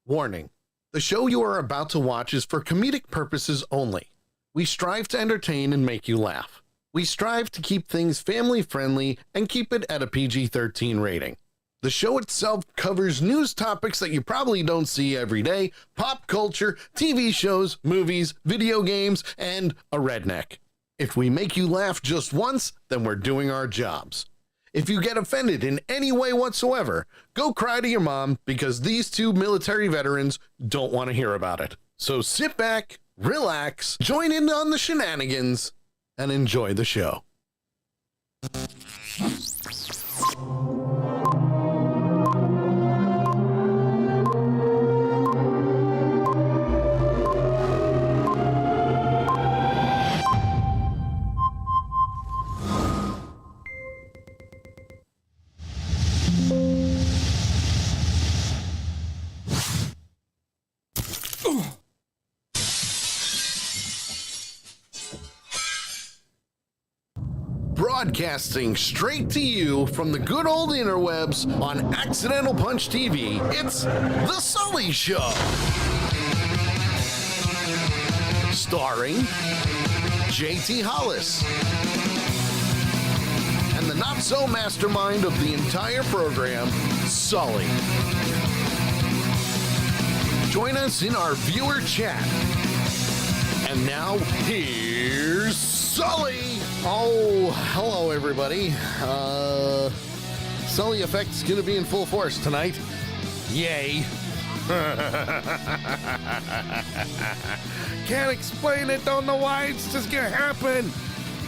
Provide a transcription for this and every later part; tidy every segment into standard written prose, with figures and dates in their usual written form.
Warning: the show you are about to watch is for comedic purposes only. We strive to entertain and make you laugh. We strive to keep things family friendly and keep it at a PG-13 rating. The show itself covers news topics that you probably don't see every day, pop culture, TV shows, movies, video games, and a redneck. If we make you laugh just once, then we're doing our jobs. If you get offended in any way whatsoever, go cry to your mom because these two military veterans don't want to hear about it. So sit back, relax, join in on the shenanigans, and enjoy the show. Broadcasting straight to you from the good old interwebs on Accidental Punch TV, it's The Sully Show. Starring JT Hollis and the not-so-mastermind of the entire program, Sully. Join us in our viewer chat. And now, here's Sully. Oh, hello, everybody. Sully Effect's going to be in full force tonight. Yay. Can't explain it, don't know why, it's just going to happen.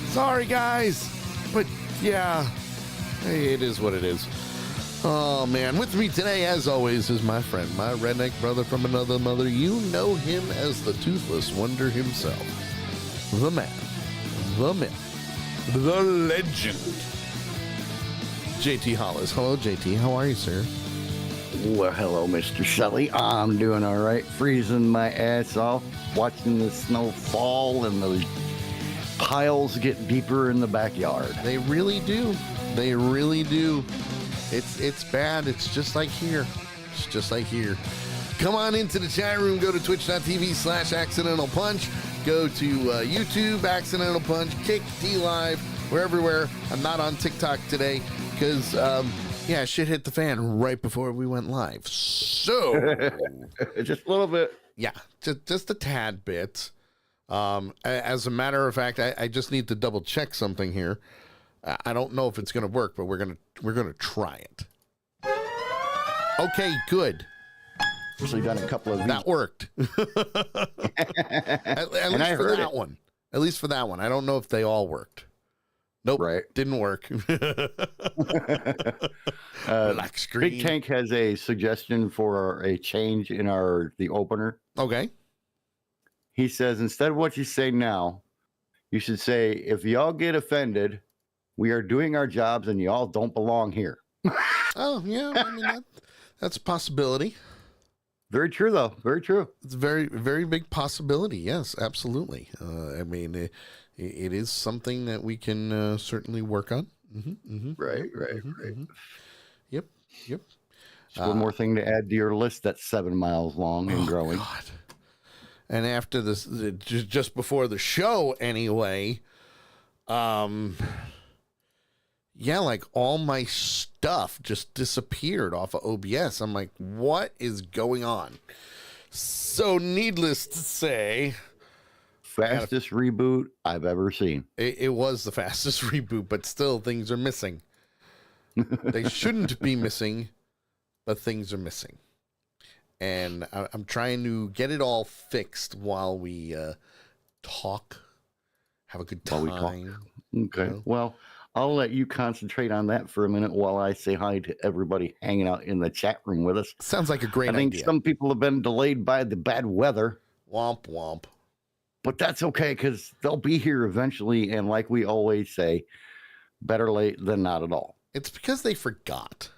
Sorry, guys. But, yeah, hey, it is what it is. Oh, man. With me today, as always, is my friend, my redneck brother from another mother. You know him as the Toothless Wonder himself. The man. The myth. The legend. JT Hollis. Hello, JT. How are you, sir? Well, hello, Mr. Sully. I'm doing all right. Freezing my ass off, watching the snow fall and the piles get deeper in the backyard. They really do. They really do. It's bad. It's just like here. It's just like here. Come on into the chat room. Go to twitch.tv/accidental punch. Go to YouTube, Accidental Punch, Kick, D-Live. We're everywhere. I'm not on TikTok today because, shit hit the fan right before we went live. So, just a little bit. Yeah, just a tad bit. As a matter of fact, I just need to double check something here. I don't know if it's going to work, but we're gonna try it. Okay, good. Actually done a couple of these. That worked. at least for that one. At least for that one. I don't know if they all worked. Nope. Right. Didn't work. Black screen. Big Tank has a suggestion for a change in the opener. Okay. He says, instead of what you say now, you should say, if y'all get offended, we are doing our jobs and y'all don't belong here. Oh, yeah. I mean, that's a possibility. Very true, though. Very true. It's a very, very big possibility. Yes, absolutely. I mean, it is something that we can certainly work on. Right. Yep. Just one more thing to add to your list that's 7 miles long and growing. God. And after this, just before the show, anyway, like all my stuff just disappeared off of OBS. I'm like, what is going on? So needless to say, fastest reboot I've ever seen. It was the fastest reboot, but still things are missing. They shouldn't be missing, but things are missing. And I'm trying to get it all fixed while we talk, have a good time. Okay. You know? Well, I'll let you concentrate on that for a minute while I say hi to everybody hanging out in the chat room with us. Sounds like a great idea. I think some people have been delayed by the bad weather. Womp womp. But that's okay because they'll be here eventually. And like we always say, better late than not at all. It's because they forgot.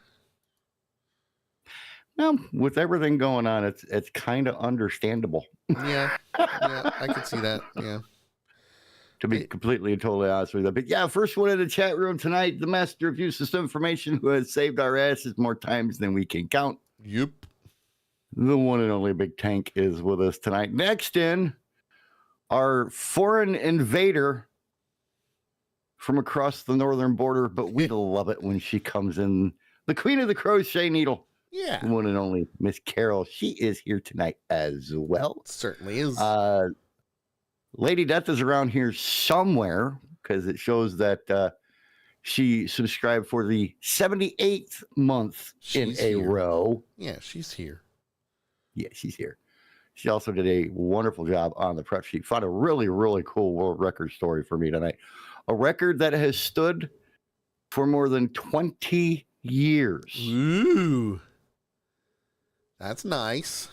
Well, with everything going on, it's kind of understandable. Yeah, I could see that. Yeah. To be completely and totally honest with you. But yeah, first one in the chat room tonight, the master of useless information who has saved our asses more times than we can count. Yep. The one and only Big Tank is with us tonight. Next in, our foreign invader from across the northern border, but we love it when she comes in. The queen of the crochet needle. Yeah. The one and only Miss Carol. She is here tonight as well. Certainly is. Lady Death is around here somewhere because it shows that she subscribed for the 78th month She's in a here. row. Yeah, she's here. Yeah, she's here. She also did a wonderful job on the prep sheet. Found a really, really cool world record story for me tonight. A record that has stood for more than 20 years. Ooh. That's nice.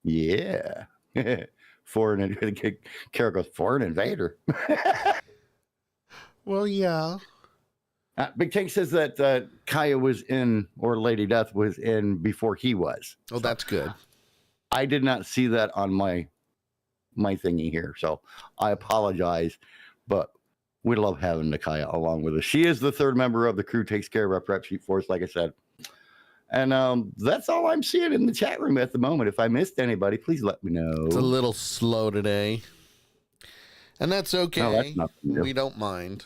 Yeah. Foreign Carol goes, foreign invader. Well, yeah. Big Tank says that Kaya was in, or Lady Death was in before he was. Oh, that's good. I did not see that on my thingy here, so I apologize, but we love having Nakaya along with us. She is the third member of the crew, takes care of our prep sheet for us, like I said. And that's all I'm seeing in the chat room at the moment. If I missed anybody, please let me know. It's a little slow today. And that's okay. No, that's nothing new. We don't mind.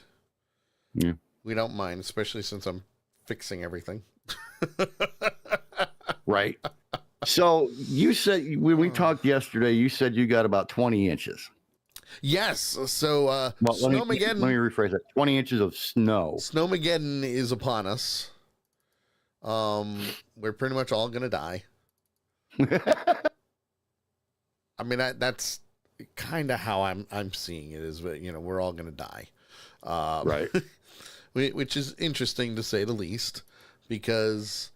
Yeah. We don't mind, especially since I'm fixing everything. Right. So you said, when we talked yesterday, you said you got about 20 inches. Yes. So Snowmageddon. Let me rephrase that. 20 inches of snow. Snowmageddon is upon us. We're pretty much all gonna die. I mean, that's kind of how I'm seeing it. Is that, we're all gonna die. Right. Which is interesting to say the least, because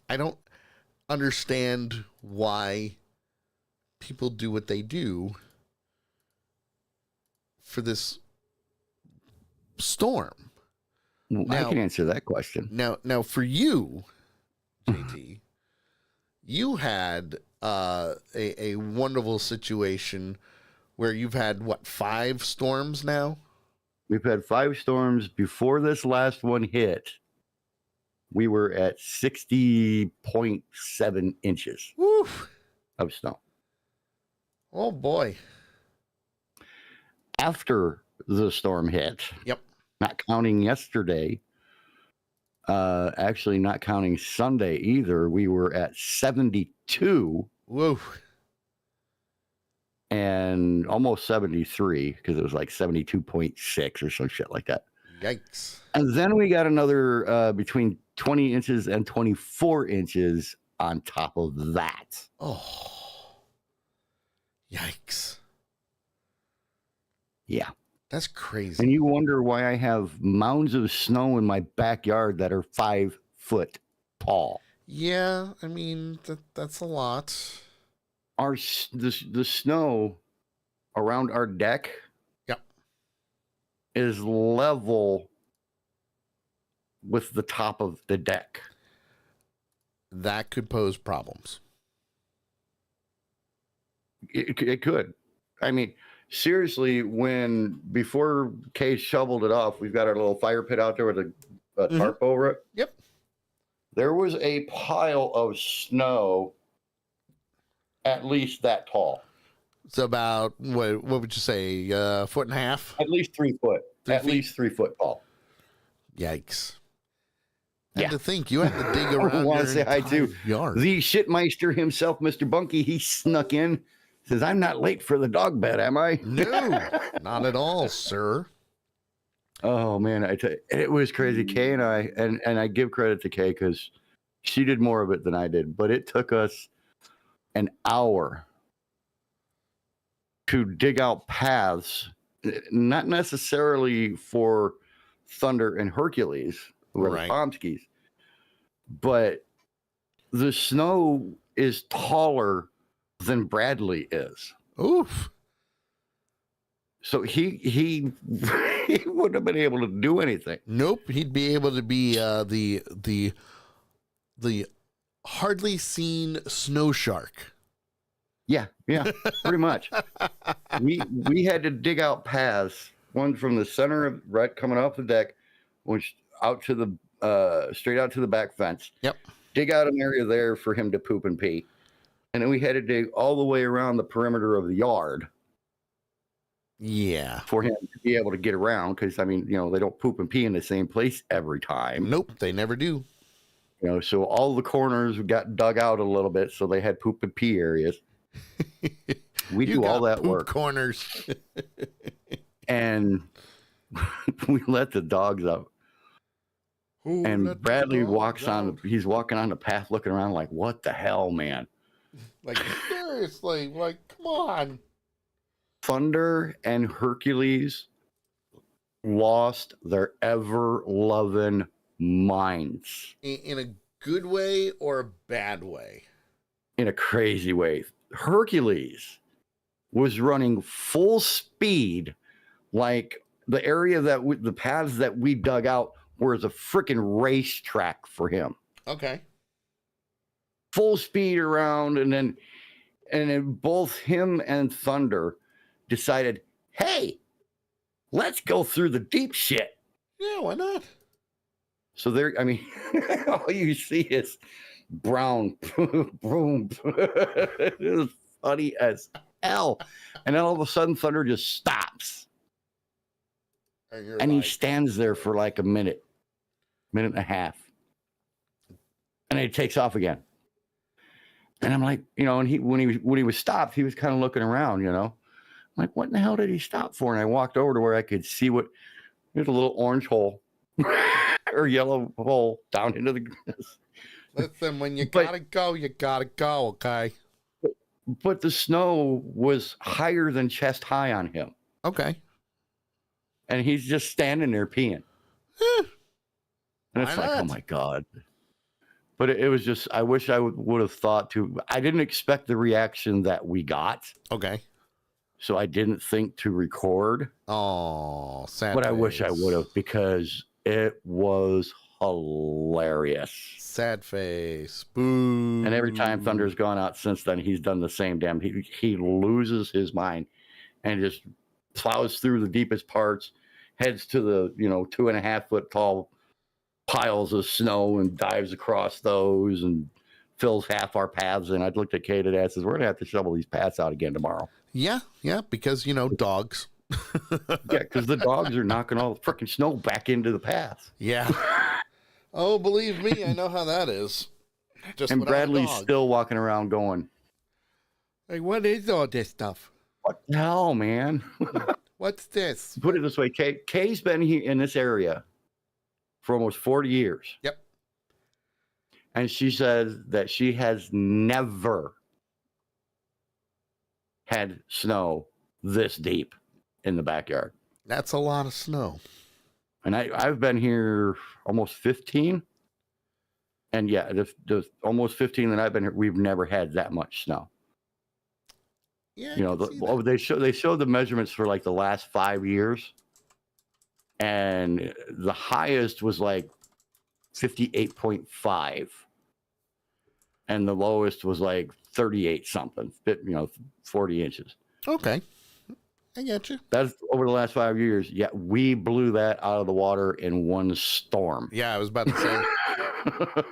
I don't understand why people do what they do for this storm. I can answer that question. Now for you, JT, you had a wonderful situation where you've had, 5 storms now? We've had 5 storms. Before this last one hit, we were at 60.7 inches Woo. of snow. Oh, boy. After the storm hit, Yep. not counting yesterday, actually not counting Sunday either, we were at 72. Whoa. And almost 73, because it was like 72.6 or some shit like that. Yikes. And then we got another between 20 inches and 24 inches on top of that. Oh. Yikes. Yeah. That's crazy. And you wonder why I have mounds of snow in my backyard that are 5 foot tall. Yeah, I mean, that's a lot. The snow around our deck, yep, is level with the top of the deck. That could pose problems. It could. I mean, seriously, before Kay shoveled it off, we've got our little fire pit out there with a tarp over it. Yep. There was a pile of snow at least that tall. It's about, what would you say, 1.5 foot? At least 3 foot. Least 3 foot tall. Yikes. Yeah. And to think you had to dig around I want to say hi to yard. The shitmeister himself, Mr. Bunky. He snuck in. Says, I'm not late for the dog bed, am I? No, not at all, sir. Oh, man. I tell you, it was crazy. Kay and I give credit to Kay because she did more of it than I did. But it took us an hour to dig out paths, not necessarily for Thunder and Hercules, or Right. the Pomskis, but the snow is taller than Bradley is. Oof. So he he wouldn't have been able to do anything. Nope, he'd be able to be the hardly seen snow shark. Yeah, pretty much. We had to dig out paths, one from the center of right coming off the deck, which out to straight out to the back fence. Yep. Dig out an area there for him to poop and pee. And then we had to dig all the way around the perimeter of the yard. Yeah. For him to be able to get around. Because, I mean, you know, they don't poop and pee in the same place every time. Nope, they never do. You know, so all the corners got dug out a little bit. So they had poop and pee areas. We do all that work. Corners. And we let the dogs out. And Bradley walks on, he's walking on the path looking around like, what the hell, man? Like, seriously, like, come on. Thunder and Hercules lost their ever-loving minds. In a good way or a bad way? In a crazy way. Hercules was running full speed, like the area that the paths that we dug out was a freaking racetrack for him. Okay. Full speed around, and then both him and Thunder decided, hey, let's go through the deep shit. Yeah, why not? So there, I mean, all you see is brown boom. It was funny as hell. And then all of a sudden Thunder just stops. And he stands there for like a minute and a half. And then he takes off again. And I'm like, you know, and when he was stopped, he was kind of looking around, you know. I'm like, what in the hell did he stop for? And I walked over to where I could see there's a little orange hole or yellow hole down into the grass. Listen, when you gotta go, you gotta go, okay? But the snow was higher than chest high on him. Okay. And he's just standing there peeing. And it's like, oh my God. But it was just, I wish I would have thought to, I didn't expect the reaction that we got. Okay. So I didn't think to record. Oh, sad. But face. I wish I would have, because it was hilarious. Sad face. Boo. And every time Thunder's gone out since then, he's done the same damn. He loses his mind and just plows through the deepest parts, heads to the 2.5 foot tall piles of snow and dives across those and fills half our paths. And I'd looked at Kate and asked, "We're gonna have to shovel these paths out again tomorrow." Yeah, because dogs. Yeah, because the dogs are knocking all the freaking snow back into the paths. Yeah. Oh, believe me, I know how that is. And Bradley's still walking around going, "Hey, what is all this stuff? What the hell, man?" What's this? Put it this way, Kay's been here in this area for almost 40 years. Yep. And she says that she has never had snow this deep in the backyard. That's a lot of snow. And I've been here almost 15. And yeah, the almost 15 that I've been here, we've never had that much snow. Yeah, they showed the measurements for like the last 5 years. And the highest was like 58.5. And the lowest was like 38 something, 40 inches. Okay. I get you. That's over the last 5 years. Yeah, we blew that out of the water in one storm. Yeah, I was about to say.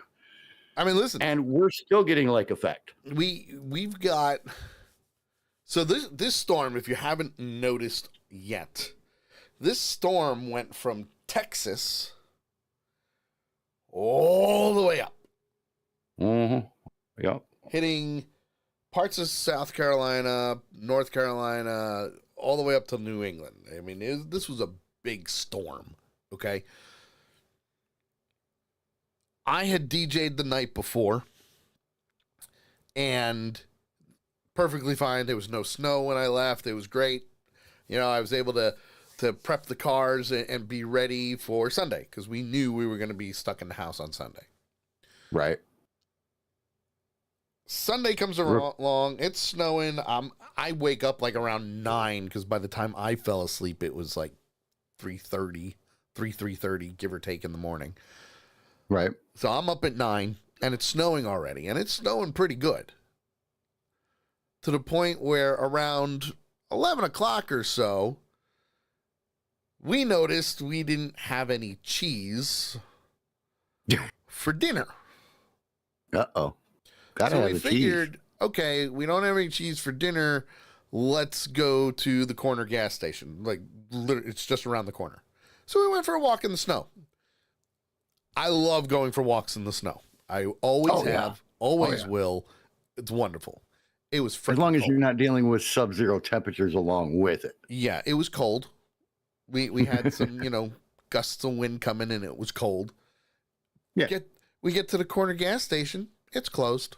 I mean, listen. And we're still getting lake effect. We've got. So this storm, if you haven't noticed yet, this storm went from Texas all the way up. Mm-hmm. Yep. Hitting parts of South Carolina, North Carolina, all the way up to New England. I mean, this was a big storm, okay? I had DJ'd the night before, and perfectly fine. There was no snow when I left. It was great. I was able to prep the cars and be ready for Sunday, because we knew we were going to be stuck in the house on Sunday. Right. Sunday comes along. It's snowing. I wake up like around 9, because by the time I fell asleep, it was like 3:30, give or take, in the morning. Right. So I'm up at 9, and it's snowing already, and it's snowing pretty good. To the point where around 11 o'clock or so, we noticed we didn't have any cheese for dinner. Uh-oh. Gotta So have we the figured, okay, we don't have any cheese for dinner. Let's go to the corner gas station. Like, literally, it's just around the corner. So we went for a walk in the snow. I love going for walks in the snow. I always have, always will. It's wonderful. It was freaking as long as cold. you're not dealing with sub-zero temperatures along with it. Yeah, it was cold. We had some, gusts of wind coming and it was cold. Yeah. We get to the corner gas station. It's closed.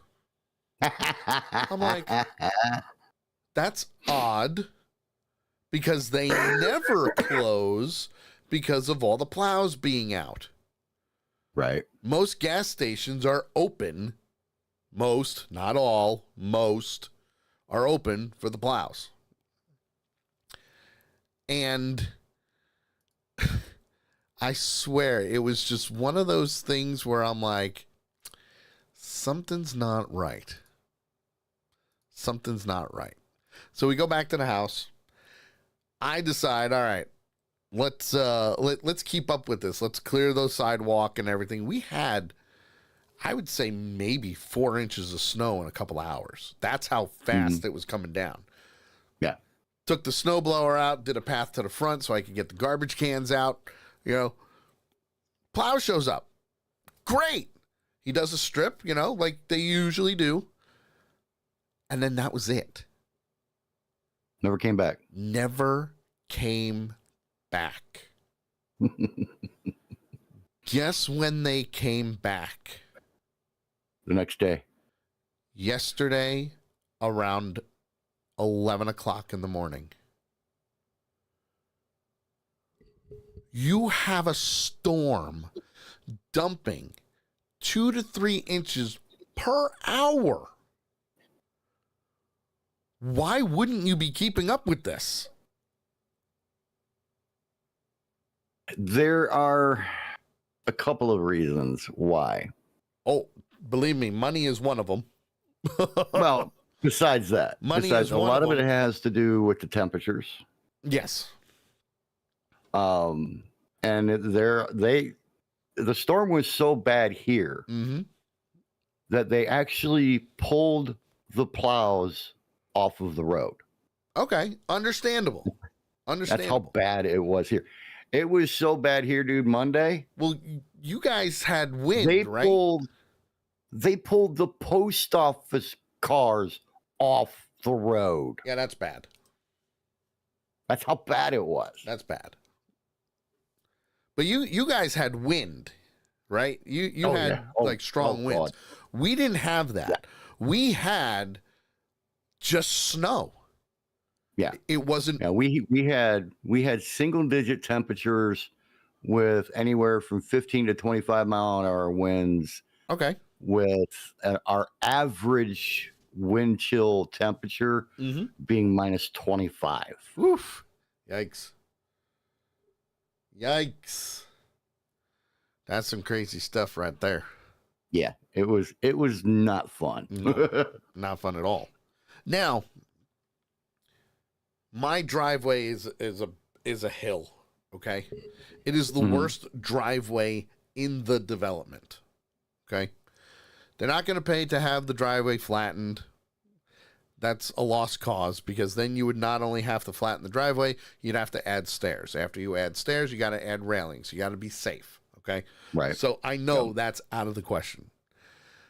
I'm like, that's odd because they never close because of all the plows being out. Right. Most gas stations are open. Most, not all, most are open for the plows. And I swear it was just one of those things where I'm like, something's not right. Something's not right. So we go back to the house. I decide, all right, let's keep up with this. Let's clear those sidewalk and everything. We had, I would say, maybe 4 inches of snow in a couple hours. That's how fast it was coming down. Yeah. Took the snowblower out, did a path to the front so I could get the garbage cans out. Plow shows up. Great. He does a strip, like they usually do. And then that was it. Never came back. Never came back. Guess when they came back? The next day. Yesterday around 11 o'clock in the morning. You have a storm dumping 2 to 3 inches per hour. Why wouldn't you be keeping up with this? There are a couple of reasons why. Oh, believe me, money is one of them. Well, besides that, Money is a one lot of of it them. has to do with the temperatures. Yes. And the storm was so bad here that they actually pulled the plows off of the road. Okay. Understandable. That's how bad it was here. It was so bad here, dude. Monday. Well, you guys had wind, right? They pulled the post office cars off the road. Yeah, that's bad. That's how bad it was. That's bad. But you guys had wind, right? You had strong winds. God. We didn't have that. Yeah. We had just snow. Yeah. It wasn't. Yeah, we had single digit temperatures with anywhere from 15 to 25 mile an hour winds. Okay. With our average wind chill temperature being minus 25. Oof. Yikes. Yikes. That's some crazy stuff right there. Yeah, it was not fun. No, not fun at all. Now, my driveway is a hill, okay? It is the worst driveway in the development. Okay? They're not going to pay to have the driveway flattened. That's a lost cause because then you would not only have to flatten the driveway, you'd have to add stairs. After you add stairs, you got to add railings. You got to be safe, okay? Right. So I know that's out of the question.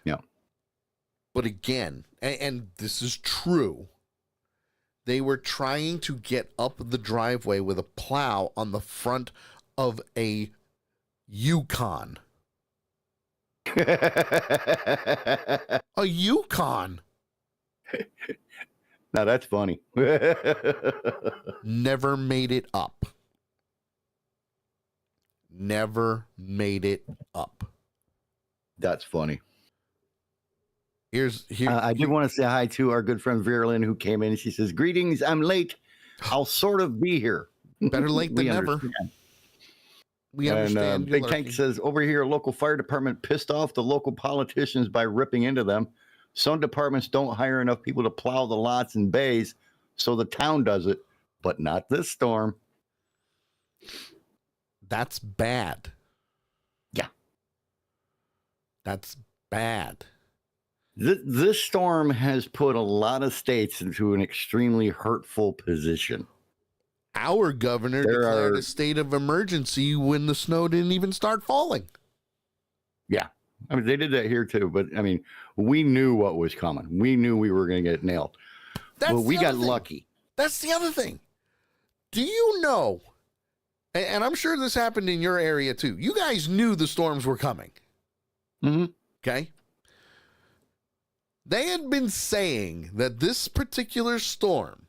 Yeah. But again, and this is true, they were trying to get up the driveway with a plow on the front of a Yukon. A Yukon. Now that's funny. Never made it up. Never made it up. That's funny. I do want to say hi to our good friend Verlyn who came in. She says, "Greetings, I'm late. I'll sort of be here." Better late than never. We understand. And Big Tank says, "Over here, local fire department pissed off the local politicians by ripping into them. Some departments don't hire enough people to plow the lots and bays, so the town does it, but not this storm." That's bad. Yeah. That's bad. This storm has put a lot of states into an extremely hurtful position. Our governor declared a state of emergency when the snow didn't even start falling. Yeah. I mean, they did that here too, but I mean, we knew what was coming. We knew we were going to get nailed. But we got lucky. That's the other thing. Do you know, and I'm sure this happened in your area too, you guys knew the storms were coming. Mm-hmm. Okay? They had been saying that this particular storm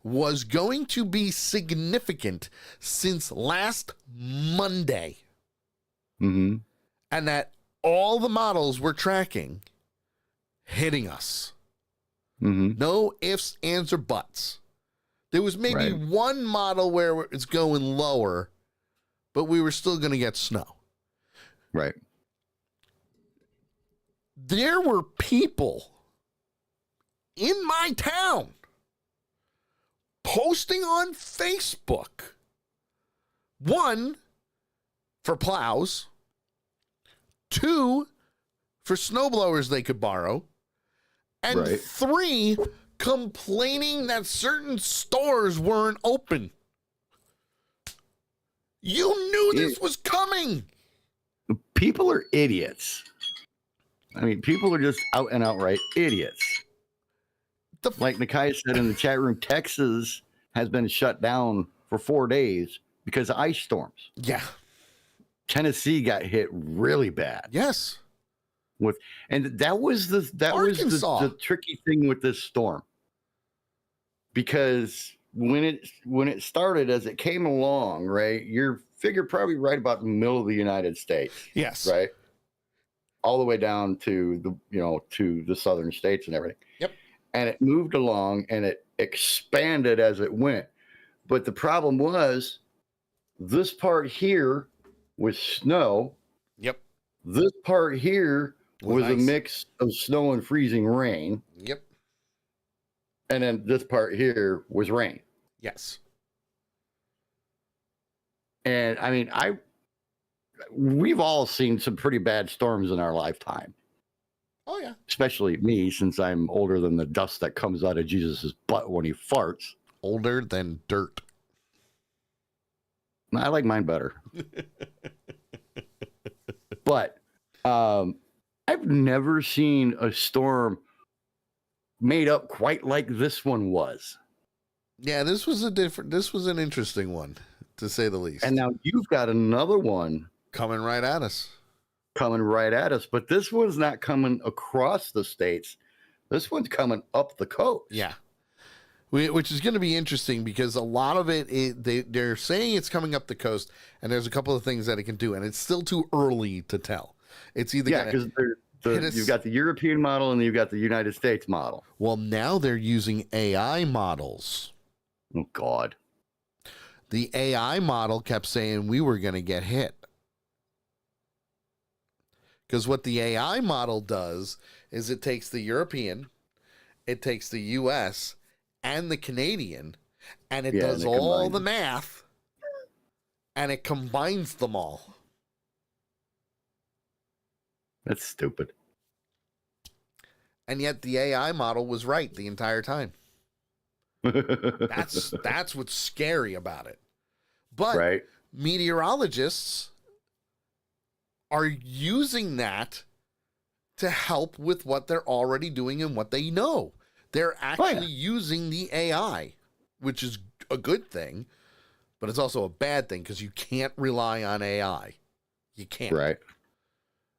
was going to be significant since last Monday. Mm-hmm. And that all the models were tracking hitting us. Mm-hmm. No ifs, ands, or buts. There was maybe one model where it's going lower, but we were still going to get snow. Right. There were people in my town posting on Facebook, one, for plows, two, for snowblowers they could borrow, and three, complaining that certain stores weren't open. You knew this was coming. People are idiots. I mean, people are just out and outright idiots. Like Nakia said in the chat room, Texas has been shut down for 4 days because of ice storms. Yeah. Tennessee got hit really bad. Yes. And that was the tricky thing with this storm. Because when it started, as it came along, right, you're figured probably right about the middle of the United States. Yes. Right. All the way down to the southern states and everything. Yep. And it moved along and it expanded as it went. But the problem was this part here was snow. Yep. This part here was ice. a mix of snow and freezing rain. Yep. And then this part here was rain. Yes. And I mean, we've all seen some pretty bad storms in our lifetime. Oh, yeah. Especially me, since I'm older than the dust that comes out of Jesus's butt when he farts. Older than dirt. I like mine better. But I've never seen a storm made up quite like this one was. Yeah, this was an interesting one, to say the least. And now you've got another one coming right at us. But this one's not coming across the states. This one's coming up the coast. Yeah. Which is going to be interesting because a lot of they're saying it's coming up the coast, and there's a couple of things that it can do, and it's still too early to tell. It's either because you've got the European model and you've got the United States model. Well, now they're using AI models. Oh, God. The AI model kept saying we were going to get hit. Because what the AI model does is it takes the European, it takes the US, and the Canadian, and it does all the math, and it combines them all. That's stupid. And yet the AI model was right the entire time. That's what's scary about it. But meteorologists are using that to help with what they're already doing and what they know. They're actually using the AI, which is a good thing, but it's also a bad thing because you can't rely on AI. You can't. Right.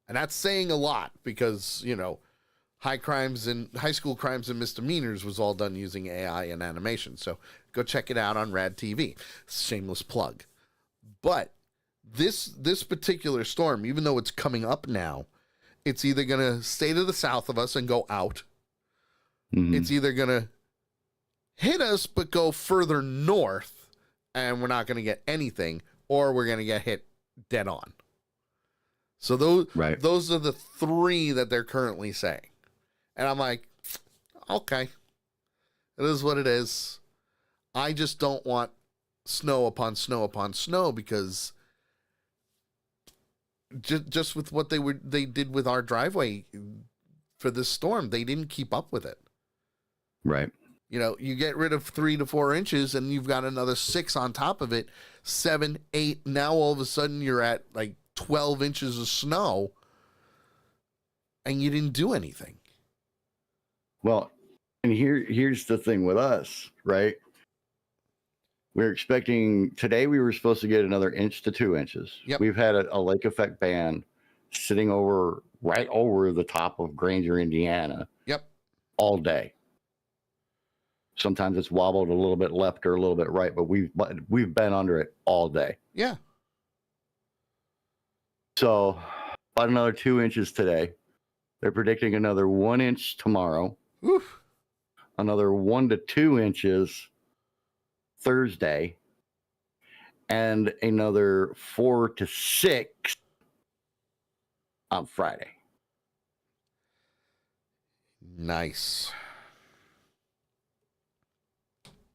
And that's saying a lot because, high school crimes and misdemeanors was all done using AI and animation. So go check it out on Rad TV. Shameless plug. But this particular storm, even though it's coming up now, it's either going to stay to the south of us and go out. Mm-hmm. It's either going to hit us but go further north and we're not going to get anything, or we're going to get hit dead on. So those are the three that they're currently saying. And I'm like, okay, it is what it is. I just don't want snow upon snow upon snow because just with what they did with our driveway for this storm, they didn't keep up with it. Right. You know, you get rid of 3 to 4 inches and you've got another 6 on top of it, 7, 8. Now all of a sudden you're at like 12 inches of snow and you didn't do anything. Well, and here's the thing with us, right? We're expecting today we were supposed to get another inch to 2 inches. Yep. We've had a lake effect band sitting right over the top of Granger, Indiana. Yep. All day. Sometimes it's wobbled a little bit left or a little bit right, but we've been under it all day. Yeah. So about another 2 inches today. They're predicting another 1 inch tomorrow. Oof. Another 1 to 2 inches Thursday, and another 4 to 6 on Friday. Nice.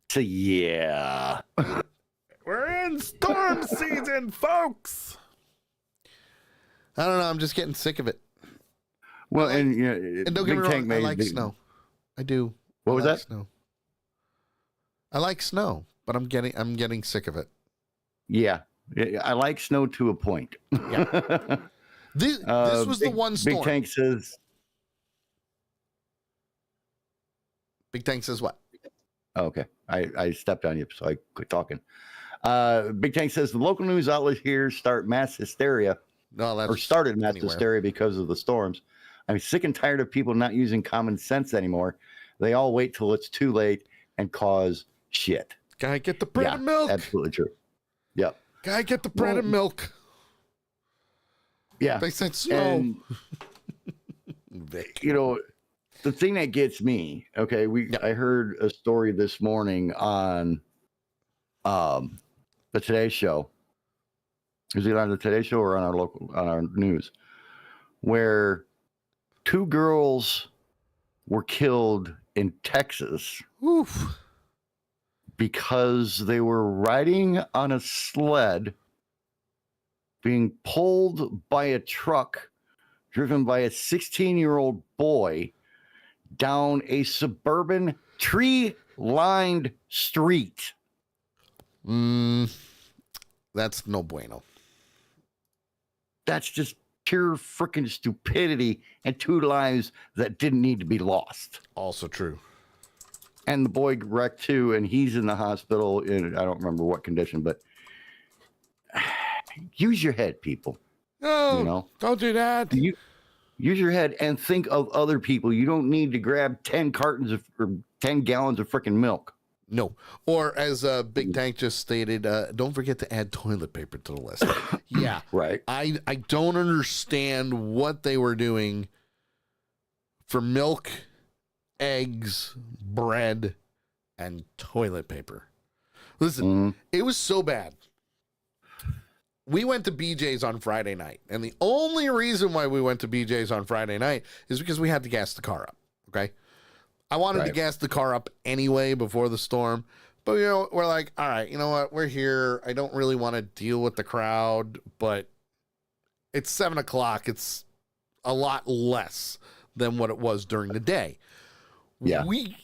So yeah. We're in storm season, folks. I don't know. I'm just getting sick of it. Well, and don't get me wrong, I like snow. I do. What was that? Snow. I like snow, but I'm getting sick of it. Yeah, I like snow to a point. Yeah. This was the one storm. Big Tank says. Big Tank says what? Oh, okay, I stepped on you, so I quit talking. Big Tank says the local news outlets here started mass hysteria because of the storms. I'm sick and tired of people not using common sense anymore. They all wait till it's too late and cause shit. Gotta get the bread and milk. Absolutely true. Yep. Gotta get the bread and milk. Yeah. They said snow. And, the thing that gets me, okay, I heard a story this morning on the Today Show. Is it on the Today Show or on our news? Where 2 girls were killed in Texas. Oof. Because they were riding on a sled being pulled by a truck driven by a 16-year-old boy down a suburban tree-lined street. That's no bueno. That's just pure freaking stupidity and 2 lives that didn't need to be lost. Also true. And the boy wrecked too, and he's in the hospital in, I don't remember what condition, but use your head, people. No, don't do that. Use your head and think of other people. You don't need to grab 10 gallons of freaking milk. No. Or as Big Tank just stated, don't forget to add toilet paper to the list. Yeah. Right. I don't understand what they were doing for milk, eggs, bread, and toilet paper. Listen, It was so bad. We went to BJ's on Friday night, and the only reason why we went to BJ's on Friday night is because we had to gas the car up, okay? I wanted to gas the car up anyway before the storm, but, we're like, all right, you know what? We're here. I don't really want to deal with the crowd, but it's 7 o'clock. It's a lot less than what it was during the day. Yeah. We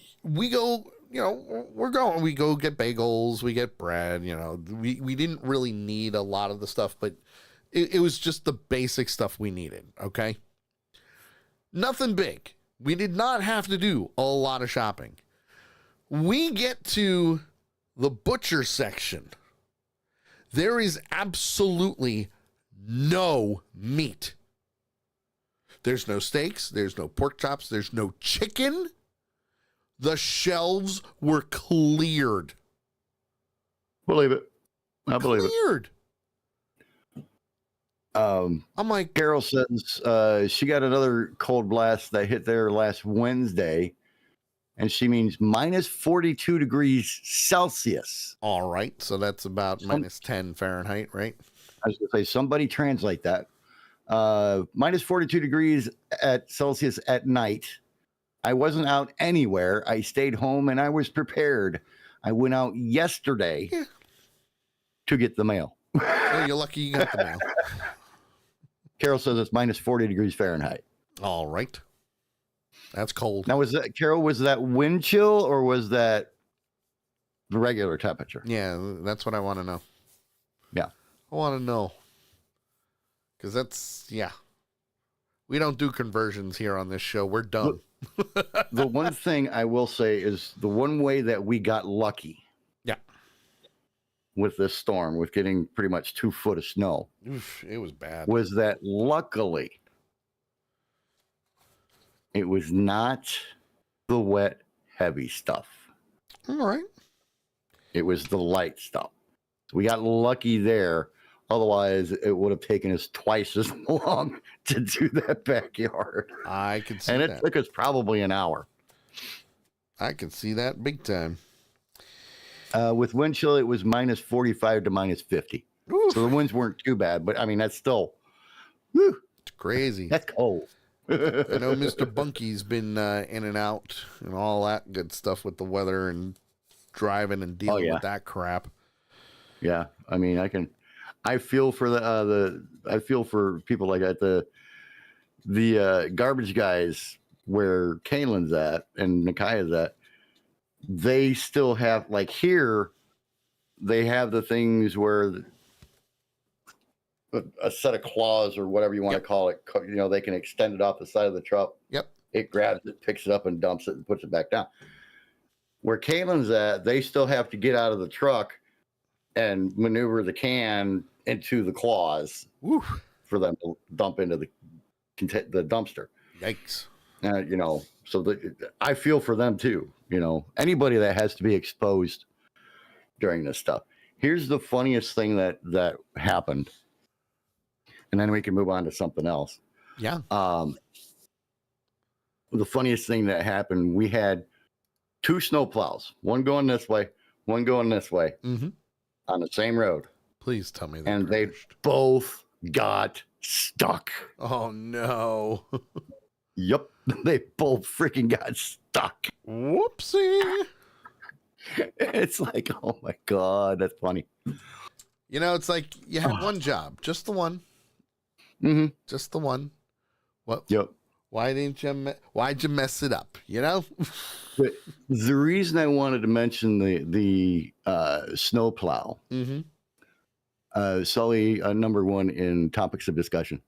go, we go get bagels, we get bread, we didn't really need a lot of the stuff, but it was just the basic stuff we needed. Okay. Nothing big. We did not have to do a lot of shopping. We get to the butcher section. There is absolutely no meat. There's no steaks. There's no pork chops. There's no chicken. The shelves were cleared. Believe it. I believe it. I'm like, Carol says she got another cold blast that hit there last Wednesday, and she means minus 42 degrees Celsius. All right, so that's about minus 10 Fahrenheit, right? I was going to say, somebody translate that. Minus 42 degrees at Celsius at night. I wasn't out anywhere. I stayed home and I was prepared. I went out yesterday to get the mail. Oh, you're lucky you got the mail. Carol says it's minus 40 degrees Fahrenheit. All right. That's cold. Now, Carol, was that wind chill or was that the regular temperature? Yeah, that's what I want to know. Yeah. I want to know. Because we don't do conversions here on this show. We're done. The one thing I will say is the one way that we got lucky. Yeah. With this storm, with getting pretty much 2 foot of snow. Oof, it was bad. Was that luckily it was not the wet, heavy stuff. All right. It was the light stuff. We got lucky there. Otherwise, it would have taken us twice as long to do that backyard. I could see that. that. And it took us probably an hour. I could see that big time. With wind chill, it was minus 45 to minus 50. Oof. So the winds weren't too bad, but I mean, that's still it's crazy. That's cold. I know Mr. Bunky's been in and out and all that good stuff with the weather and driving and dealing with that crap. Yeah, I mean, I feel for I feel for people like that. The garbage guys where Kaylin's at and Micaiah's at, they still have, like here, they have the things where a set of claws or whatever you want to call it, you know, they can extend it off the side of the truck. Yep. It grabs it, picks it up and dumps it and puts it back down. Where Kaylin's at, they still have to get out of the truck and maneuver the can into the claws for them to dump into the dumpster. Yikes. You know, so I feel for them too. You know, anybody that has to be exposed during this stuff. Here's the funniest thing that happened, and then we can move on to something else. Yeah. The funniest thing that happened, we had 2 snowplows, one going this way, one going this way, on the same road. Please tell me that. And they both got stuck. Oh no. Yep, they both freaking got stuck. Whoopsie. It's like, oh my God, that's funny. You know, it's like you had one job, just the one. Just the one. What? Yep. Why'd you mess it up? You know? The reason I wanted to mention the snowplow, Sully, number 1 in topics of discussion.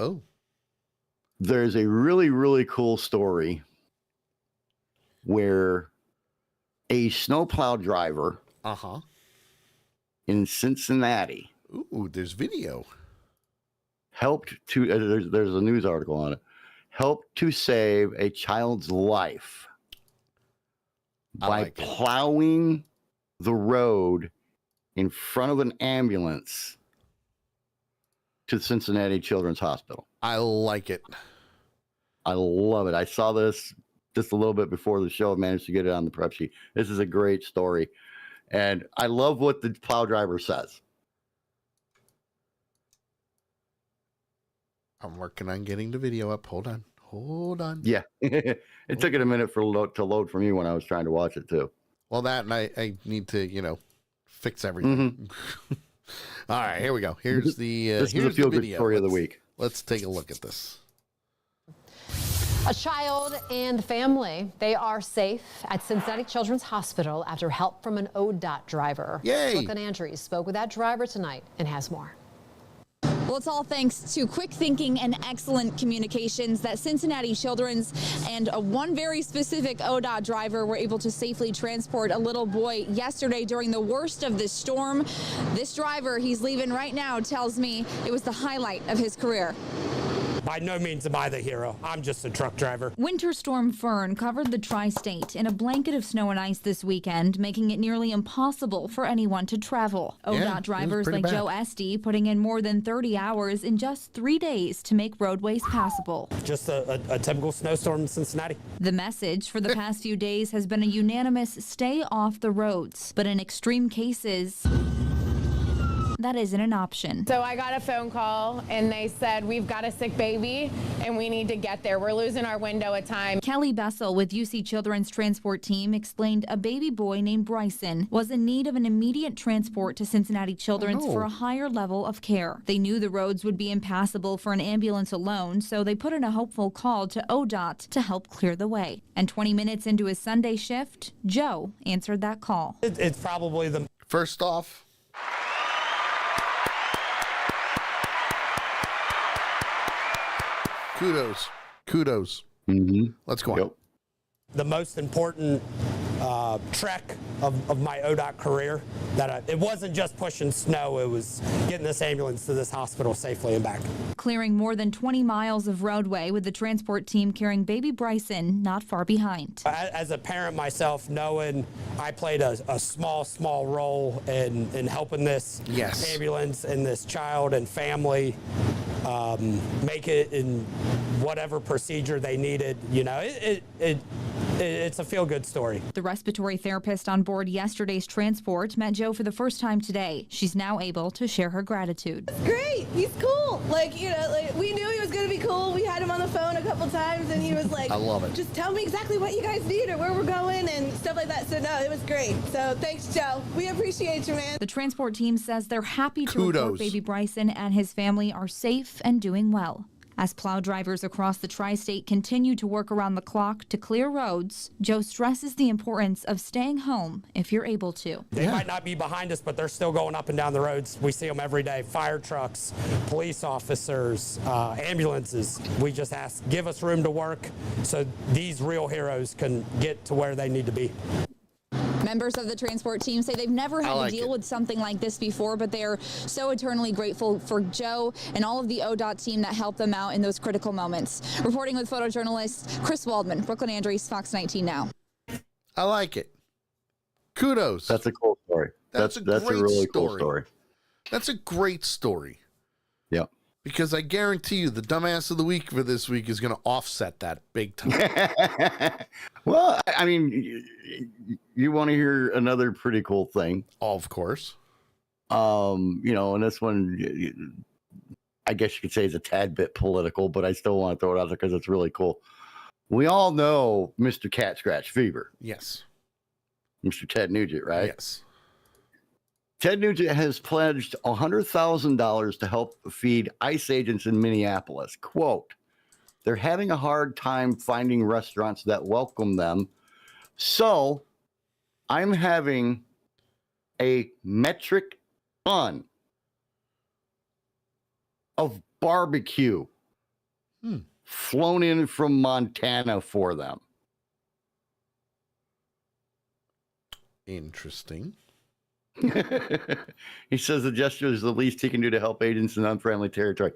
Oh. There's a really, really cool story where a snowplow driver in Cincinnati. Ooh, there's video. Helped to, there's a news article on it, helped to save a child's life by plowing the road in front of an ambulance to Cincinnati Children's Hospital. I like it. I love it. I saw this just a little bit before the show. I managed to get it on the prep sheet. This is a great story. And I love what the plow driver says. I'm working on getting the video up. Hold on. Yeah. It took it a minute to load for me when I was trying to watch it too. Well, that, and I need to, fix everything. All right, here we go. Here's the this is a feel-good story of the week. Let's take a look at this. A child and family, they are safe at Cincinnati Children's Hospital after help from an ODOT driver. Yay! Brooklyn Andrews spoke with that driver tonight and has more. Well, it's all thanks to quick thinking and excellent communications that Cincinnati Children's and one very specific ODOT driver were able to safely transport a little boy yesterday during the worst of the storm. This driver, he's leaving right now, tells me it was the highlight of his career. By no means am I the hero. I'm just a truck driver. Winter Storm Fern covered the tri-state in a blanket of snow and ice this weekend, making it nearly impossible for anyone to travel. ODOT drivers like Joe Esty putting in more than 30 hours in just 3 days to make roadways passable. Just a typical snowstorm in Cincinnati. The message for the past few days has been a unanimous stay off the roads, but in extreme cases, that isn't an option. So I got a phone call and they said, we've got a sick baby and we need to get there. We're losing our window of time. Kelly Bessel with UC Children's Transport Team explained a baby boy named Bryson was in need of an immediate transport to Cincinnati Children's for a higher level of care. They knew the roads would be impassable for an ambulance alone, so they put in a hopeful call to ODOT to help clear the way. And 20 minutes into his Sunday shift, Joe answered that call. It's probably the First off, kudos. Let's go on. the most important trek of my ODOT career. It wasn't just pushing snow, it was getting this ambulance to this hospital safely and back. Clearing more than 20 miles of roadway with the transport team carrying baby Bryson not far behind. As a parent myself, knowing I played a small role in helping this ambulance and this child and family make it in whatever procedure they needed, it's a feel-good story. The respiratory therapist on board yesterday's transport met Joe for the first time today. She's now able to share her gratitude. It's great. He's cool. We knew he was going to be cool. We had him on the phone a couple times, and he was like, I love it. Just tell me exactly what you guys need or where we're going and stuff like that. So, no, it was great. So, thanks, Joe. We appreciate you, man. The transport team says they're happy to report baby Bryson and his family are safe and doing well. As plow drivers across the tri-state continue to work around the clock to clear roads, Joe stresses the importance of staying home if you're able to. They might not be behind us, but they're still going up and down the roads. We see them every day. Fire trucks, police officers, ambulances. We just ask, give us room to work so these real heroes can get to where they need to be. Members of the transport team say they've never had to deal with something like this before, but they are so eternally grateful for Joe and all of the ODOT team that helped them out in those critical moments. Reporting with photojournalist Chris Waldman, Brooklyn Andrews, Fox 19 Now. I like it. Kudos. That's a cool story. That's a really cool story. That's a great story. Yep. Because I guarantee you the dumbass of the week for this week is going to offset that big time. Well, I mean, you want to hear another pretty cool thing. Of course. And this one, I guess you could say is a tad bit political, but I still want to throw it out there because it's really cool. We all know Mr. Cat Scratch Fever. Yes. Mr. Ted Nugent, right? Yes. Ted Nugent has pledged $100,000 to help feed ICE agents in Minneapolis. Quote, they're having a hard time finding restaurants that welcome them. So I'm having a metric ton of barbecue flown in from Montana for them. Interesting. He says the gesture is the least he can do to help agents in unfriendly territory.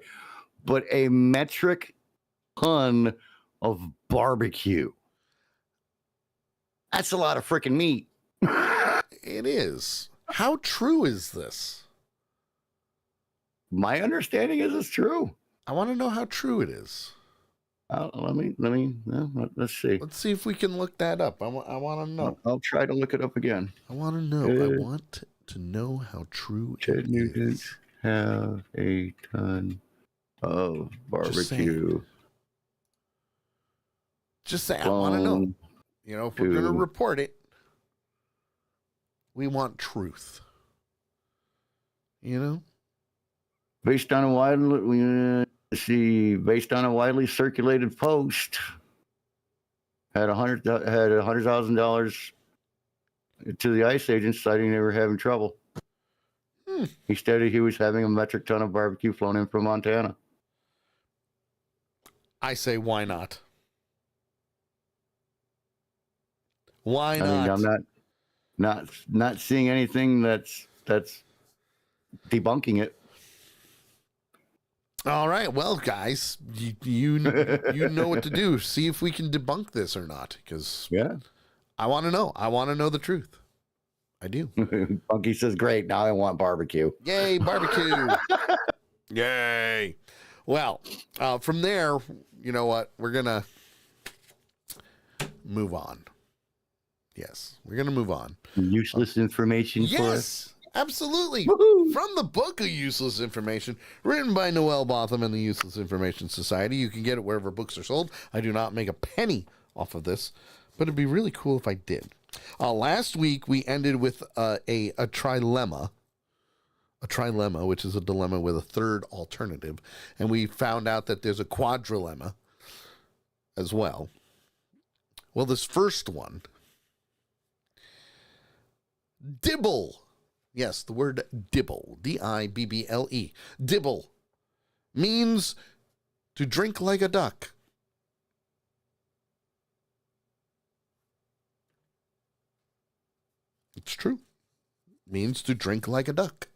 But a metric ton of barbecue. That's a lot of freaking meat. It is. How true is this? My understanding is it's true. I want to know how true it is. Let's see. Let's see if we can look that up. I want to know. I'll try to look it up again. I want to know. I want to know how true Ted Nugent have a ton of barbecue. Just say, I want to know. If we're going to report it, we want truth. Based on a widely circulated post, had $100,000 to the ICE agents, citing they were having trouble. He stated he was having a metric ton of barbecue flown in from Montana. I say, why not? Why not? I mean, I'm not seeing anything that's debunking it. All right, well, guys, you know what to do. See if we can debunk this or not, because I want to know. I want to know the truth. I do. Bunky says, "Great, now I want barbecue." Yay, barbecue! Yay! Well, from there, you know what? We're gonna move on. Yes, we're gonna move on. Useless information for us. Absolutely. Woohoo! From the book of Useless Information, written by Noel Botham and the Useless Information Society. You can get it wherever books are sold. I do not make a penny off of this, but it'd be really cool if I did. Last week, we ended with a trilemma. A trilemma, which is a dilemma with a third alternative. And we found out that there's a quadrilemma as well. Well, this first one, dibble. Yes, the word dibble, D-I-B-B-L-E, dibble, means to drink like a duck. It's true. Means to drink like a duck.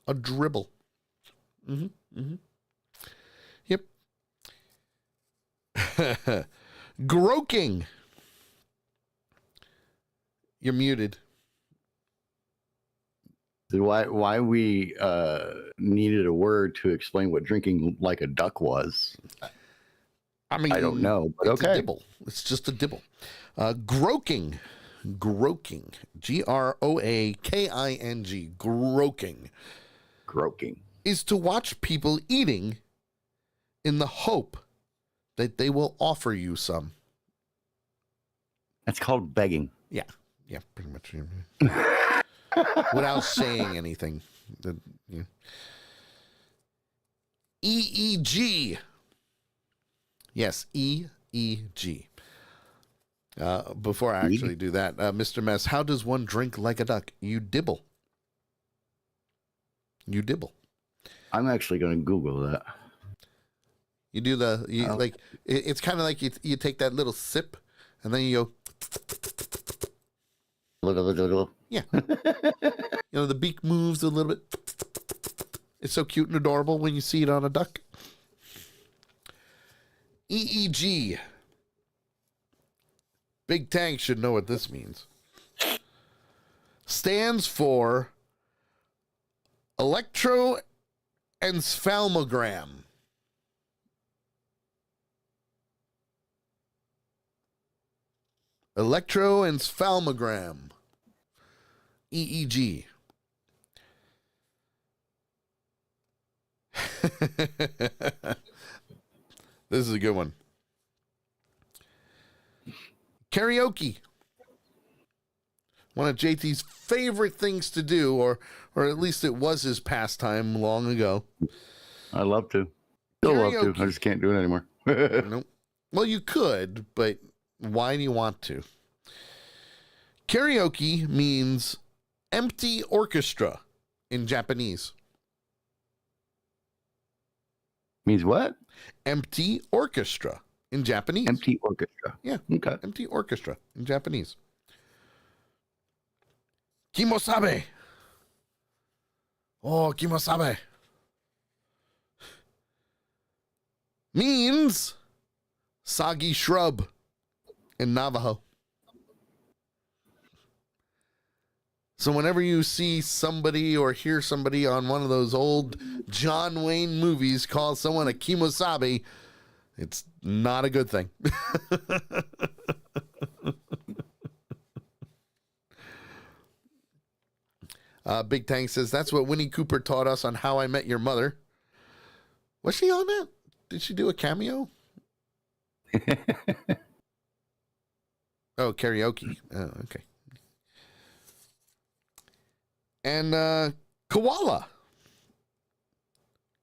A dribble. Yep. Groking. You're muted. Why we needed a word to explain what drinking like a duck was? I mean, I don't know, but it's okay. a dibble. It's just a dibble. Groking. Groking. G-R-O-A-K-I-N-G. Groking. Groking. Is to watch people eating in the hope that they will offer you some. That's called begging. Yeah. Yeah, pretty much. Without saying anything. EEG. Yes, EEG. Before I actually do that, Mr. Mess, how does one drink like a duck? You dibble. You dibble. I'm actually going to Google that. You do it's kind of like you take that little sip and then you go. Yeah. The beak moves a little bit. It's so cute and adorable when you see it on a duck. EEG. Big Tank should know what this means. Stands for electroencephalogram. Electroencephalogram. EEG. This is a good one. Karaoke. One of JT's favorite things to do, or at least it was his pastime long ago. I love to. Still love to. I just can't do it anymore. Nope. Well, you could, but why do you want to? Karaoke means empty orchestra in Japanese. Means what? Empty orchestra in Japanese. Empty orchestra. Yeah. Okay. Empty orchestra in Japanese. Kimosabe. Oh, kimosabe. Means soggy shrub in Navajo. So whenever you see somebody or hear somebody on one of those old John Wayne movies call someone a kimosabe, it's not a good thing. Big Tank says, that's what Winnie Cooper taught us on How I Met Your Mother. Was she on that? Did she do a cameo? Oh, karaoke. Oh, okay. And koala.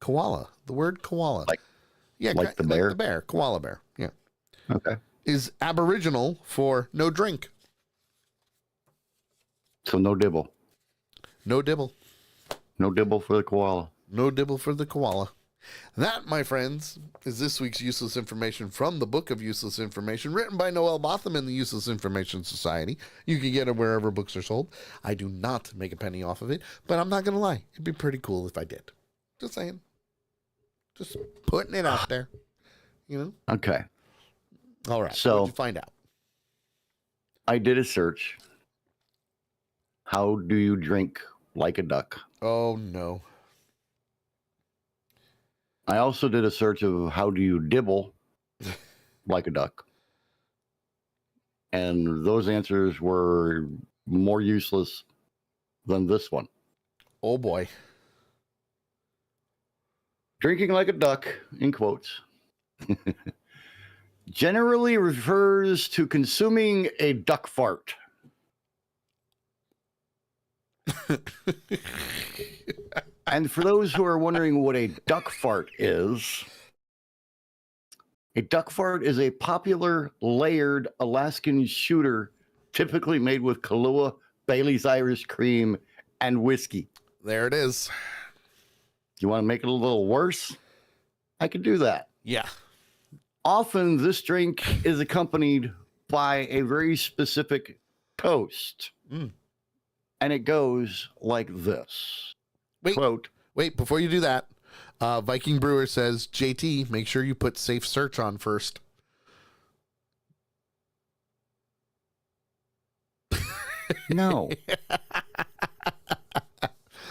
Koala. The word koala. Like the bear? Like the bear. Koala bear. Yeah. Okay. Is Aboriginal for no drink. So no dibble. No dibble. No dibble for the koala. No dibble for the koala. That, my friends, is this week's Useless Information from the Book of Useless Information, written by Noel Botham and the Useless Information Society. You can get it wherever books are sold. I do not make a penny off of it, but I'm not going to lie. It'd be pretty cool if I did. Just saying. Just putting it out there. You know? Okay. All right. So, what'd you find out? I did a search. How do you drink like a duck? Oh, no. I also did a search of how do you dibble like a duck? And those answers were more useless than this one. Oh boy. Drinking like a duck, in quotes, generally refers to consuming a duck fart. And for those who are wondering what a duck fart is a popular layered Alaskan shooter, typically made with Kahlua, Bailey's Irish Cream, and whiskey. There it is. You want to make it a little worse? I could do that. Yeah. Often this drink is accompanied by a very specific toast. And it goes like this. Quote, wait, before you do that, Viking Brewer says, JT, make sure you put safe search on first. No.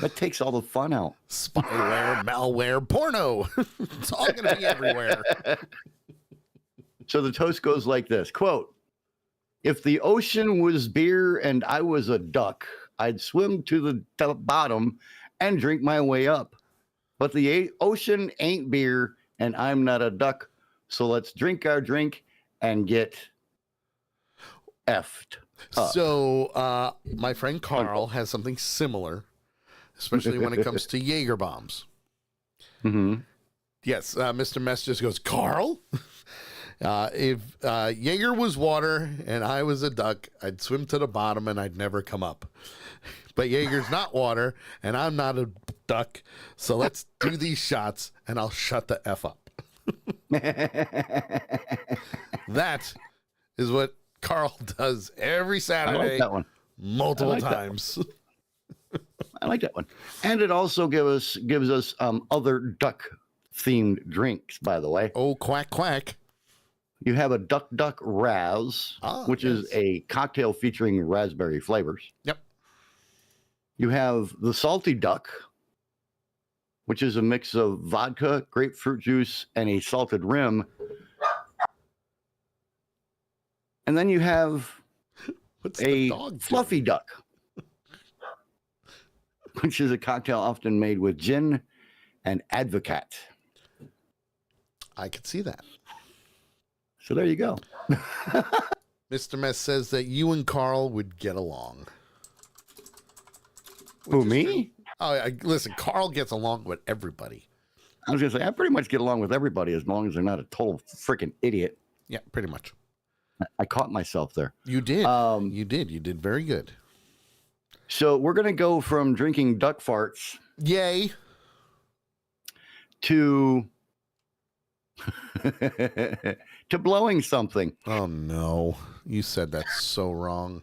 That takes all the fun out. Spyware, malware, porno. It's all going to be everywhere. So the toast goes like this. Quote, if the ocean was beer and I was a duck, I'd swim to the bottom and drink my way up. But the ocean ain't beer and I'm not a duck. So let's drink our drink and get effed up. So my friend Carl has something similar, especially when it comes to Jaeger bombs. Mm-hmm. Yes, Mr. Mess just goes, Carl, if Jaeger was water and I was a duck, I'd swim to the bottom and I'd never come up. But Jaeger's not water and I'm not a duck, so let's do these shots and I'll shut the F up. That is what Carl does every Saturday. I like that one. Multiple times. I like that one. And it also gives us other duck themed drinks, by the way. Oh, quack, quack. You have a Duck Duck Raz, which is a cocktail featuring raspberry flavors. Yep. You have the Salty Duck, which is a mix of vodka, grapefruit juice, and a salted rim. And then you have a Fluffy Duck, which is a cocktail often made with gin and Advocat. I could see that. So there you go. Mr. Mess says that you and Carl would get along. Who, me? Oh, listen, Carl gets along with everybody. I was going to say, I pretty much get along with everybody as long as they're not a total freaking idiot. Yeah, pretty much. I caught myself there. You did. You did very good. So we're going to go from drinking duck farts. Yay. To to blowing something. Oh, no. You said that so wrong.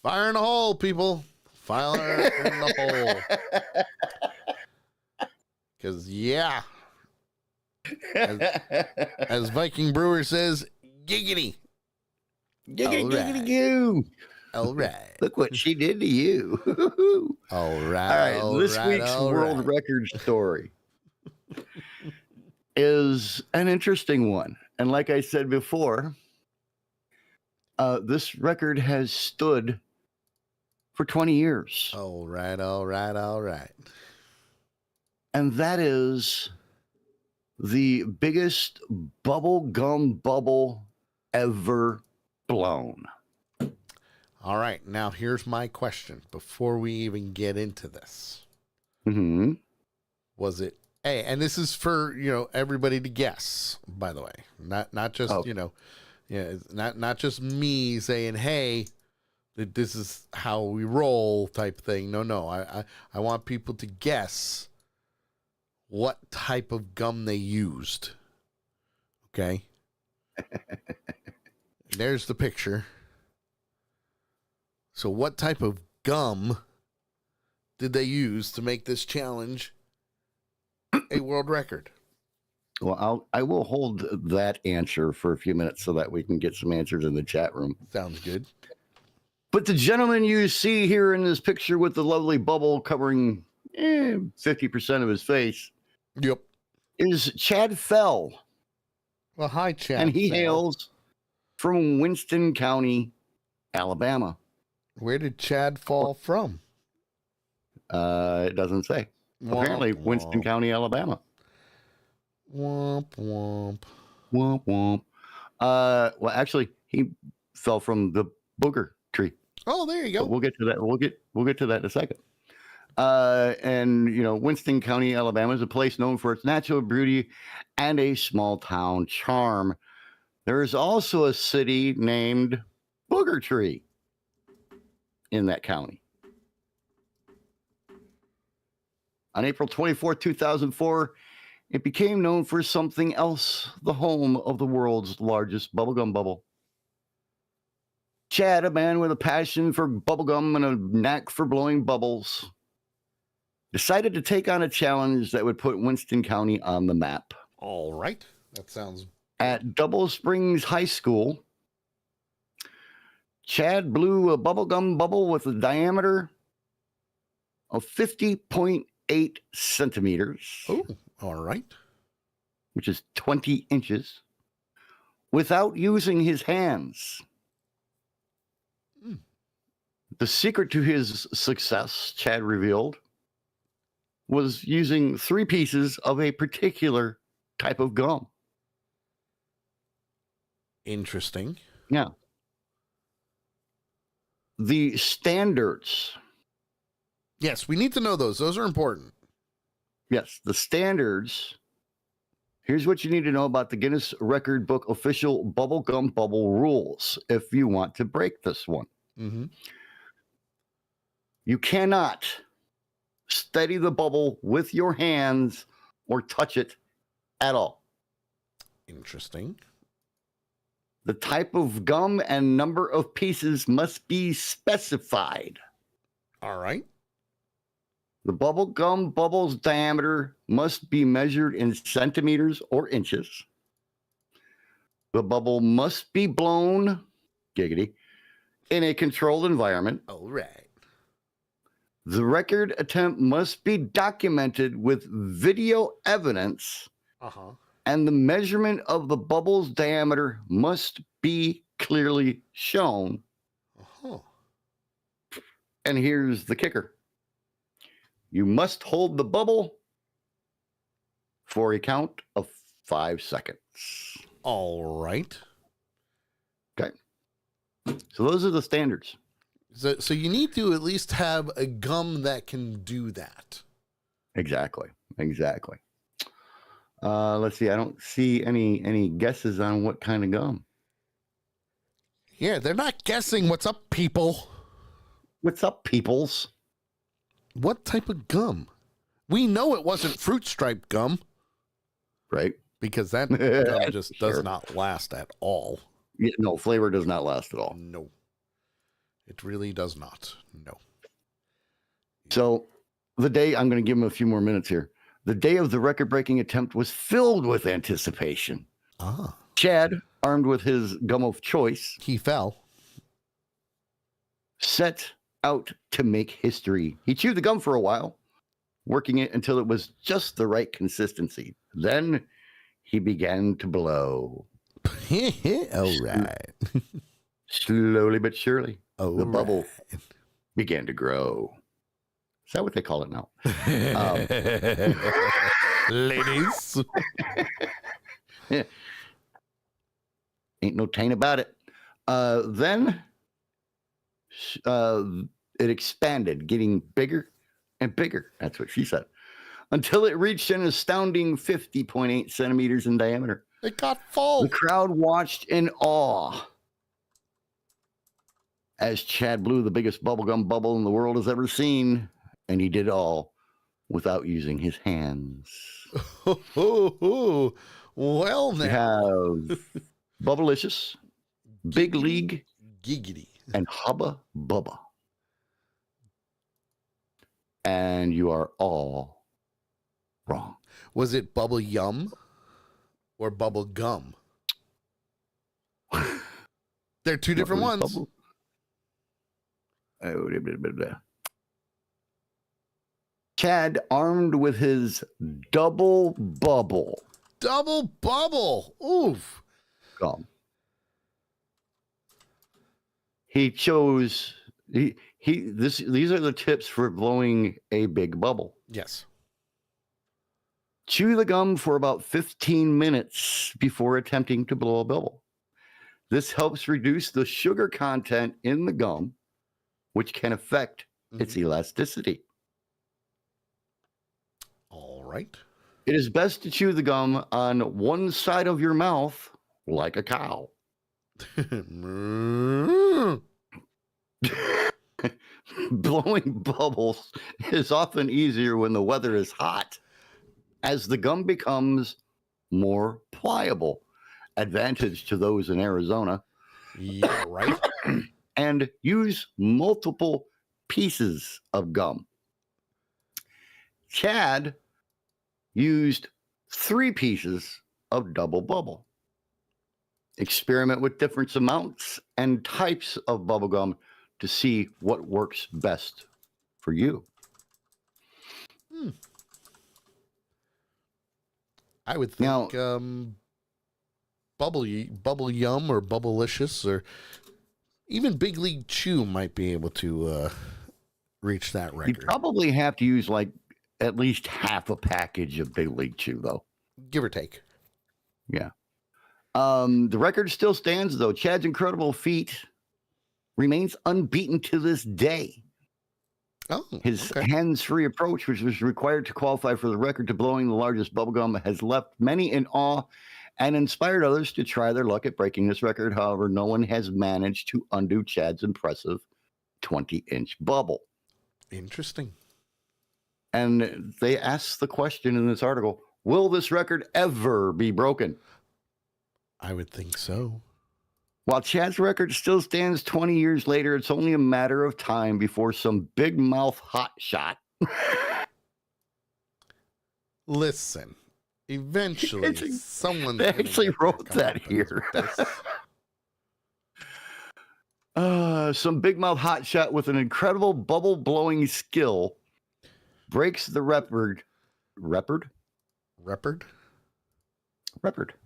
Fire in the hole, people. Fire in the hole. Because, yeah. As Viking Brewer says, giggity. Giggity, giggity, goo. All right. Look what she did to you. All right. All right. This week's world record story is an interesting one. And like I said before, this record has stood for 20 years. All right. And that is the biggest bubble gum bubble ever blown. All right. Now, here's my question before we even get into this. Mm-hmm. Was it A? And this is for, everybody to guess, by the way. Not just, not just me saying, hey, this is how we roll type thing. No. I want people to guess what type of gum they used. Okay. There's the picture. So what type of gum did they use to make this challenge a world record? Well, I will hold that answer for a few minutes so that we can get some answers in the chat room. Sounds good. But the gentleman you see here in this picture with the lovely bubble covering 50% of his face, is Chad Fell. Well, hi, Chad. And he Fell. hails from Winston County, Alabama. Where did Chad fall from? It doesn't say. Apparently, Winston County, Alabama. Womp womp. Womp womp. Well, actually, he fell from the booger tree. Oh, there you go. But we'll get to that. We'll get to that in a second. And you know, Winston County, Alabama is a place known for its natural beauty and a small town charm. There is also a city named Booger Tree in that county. On April 24, 2004, it became known for something else, the home of the world's largest bubblegum bubble. Chad, a man with a passion for bubblegum and a knack for blowing bubbles, decided to take on a challenge that would put Winston County on the map. All right. That sounds... At Double Springs High School, Chad blew a bubblegum bubble with a diameter of 50.8 centimeters. Oh, all right. Which is 20 inches, without using his hands. The secret to his success, Chad revealed, was using 3 pieces of a particular type of gum. Interesting. Yeah. The standards. Yes, we need to know those. Those are important. Yes, the standards. Here's what you need to know about the Guinness Record Book official bubblegum bubble rules if you want to break this one. Mm-hmm. You cannot steady the bubble with your hands or touch it at all. Interesting. The type of gum and number of pieces must be specified. All right. The bubble gum bubble's diameter must be measured in centimeters or inches. The bubble must be blown, giggity, in a controlled environment. All right. The record attempt must be documented with video evidence. Uh-huh. And the measurement of the bubble's diameter must be clearly shown. Uh-huh. And here's the kicker. You must hold the bubble for a count of 5 seconds. All right. Okay. So those are the standards. So you need to at least have a gum that can do that. Exactly. Let's see. I don't see any guesses on what kind of gum. Yeah, they're not guessing. What's up, people? What's up, peoples? What type of gum? We know it wasn't fruit stripe gum. Right. Because that gum just does not last at all. Yeah, no, flavor does not last at all. No. It really does not. No. So the day, I'm going to give him a few more minutes here. The day of the record-breaking attempt was filled with anticipation. Ah. Chad, armed with his gum of choice, he fell, set out to make history. He chewed the gum for a while, working it until it was just the right consistency. Then he began to blow. All right. Slowly but surely, the bubble began to grow. Is that what they call it now? Ladies. Yeah. Ain't no taint about it. Then it expanded, getting bigger and bigger. That's what she said. Until it reached an astounding 50.8 centimeters in diameter. It got full. The crowd watched in awe as Chad blew the biggest bubblegum bubble in the world has ever seen. And he did all without using his hands. Well, now. You have Bubblicious, Big League, Giggity, and Hubba Bubba. And you are all wrong. Was it Bubble Yum or Bubble Gum? They're two different ones. Bubble? Oh, blah, blah, blah. Chad, armed with his double bubble. Double bubble. Oof. Gum. He chose these are the tips for blowing a big bubble. Yes. Chew the gum for about 15 minutes before attempting to blow a bubble. This helps reduce the sugar content in the gum, which can affect its elasticity. All right. It is best to chew the gum on one side of your mouth like a cow. Blowing bubbles is often easier when the weather is hot, as the gum becomes more pliable. Advantage to those in Arizona. Yeah, right. And use multiple pieces of gum. Chad used 3 pieces of double bubble. Experiment with different amounts and types of bubble gum to see what works best for you. I would think Bubble Yum or Bubblicious or even Big League Chew might be able to reach that record. You probably have to use like at least half a package of Big League Chew, though. Give or take. Yeah. The record still stands, though. Chad's incredible feat remains unbeaten to this day. His hands-free approach, which was required to qualify for the record to blowing the largest bubblegum, has left many in awe and inspired others to try their luck at breaking this record. However, no one has managed to undo Chad's impressive 20-inch bubble. Interesting. And they asked the question in this article, will this record ever be broken? I would think so. While Chad's record still stands 20 years later, it's only a matter of time before some big mouth hotshot. Listen, eventually someone actually wrote that here. Some big mouth hotshot with an incredible bubble blowing skill breaks the record. Record?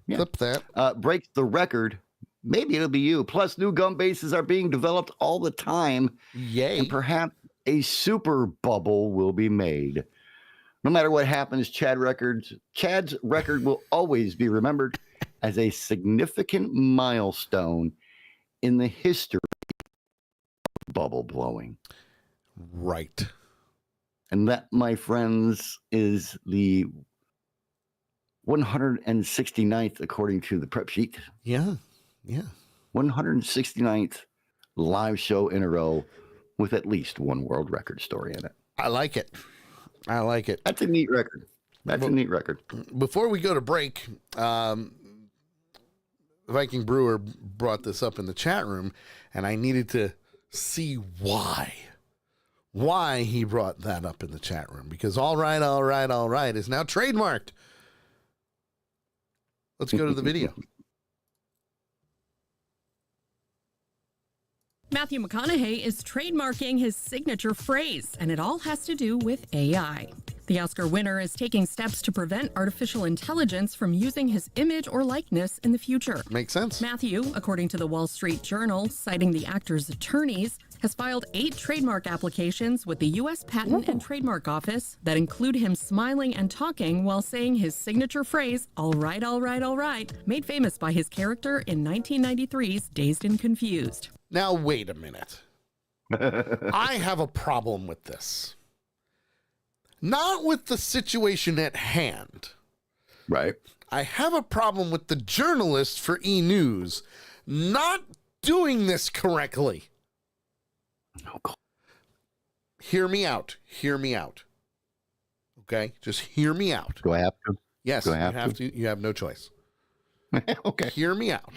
Yeah. Flip that. Breaks the record. Maybe it'll be you. Plus, new gum bases are being developed all the time. Yay. And perhaps a super bubble will be made. No matter what happens, Chad's record will always be remembered as a significant milestone in the history of bubble blowing. Right. And that, my friends, is the 169th, according to the prep sheet. Yeah. 169th live show in a row with at least one world record story in it. I like it. That's a neat record. Before we go to break, Viking Brewer brought this up in the chat room, and I needed to see why he brought that up in the chat room, because all right is now trademarked. Let's go to the video. Matthew McConaughey is trademarking his signature phrase, and it all has to do with AI. The Oscar winner is taking steps to prevent artificial intelligence from using his image or likeness in the future. Makes sense. Matthew, according to the Wall Street Journal, citing the actor's attorneys, has filed 8 trademark applications with the U.S. Patent and Trademark Office that include him smiling and talking while saying his signature phrase, all right, made famous by his character in 1993's Dazed and Confused. Now, wait a minute. I have a problem with this. Not with the situation at hand. Right. I have a problem with the journalist for E! News not doing this correctly. Oh, Hear me out. Okay? Just hear me out. Do I have to? Yes, Do I have to. You have no choice. Okay. Hear me out.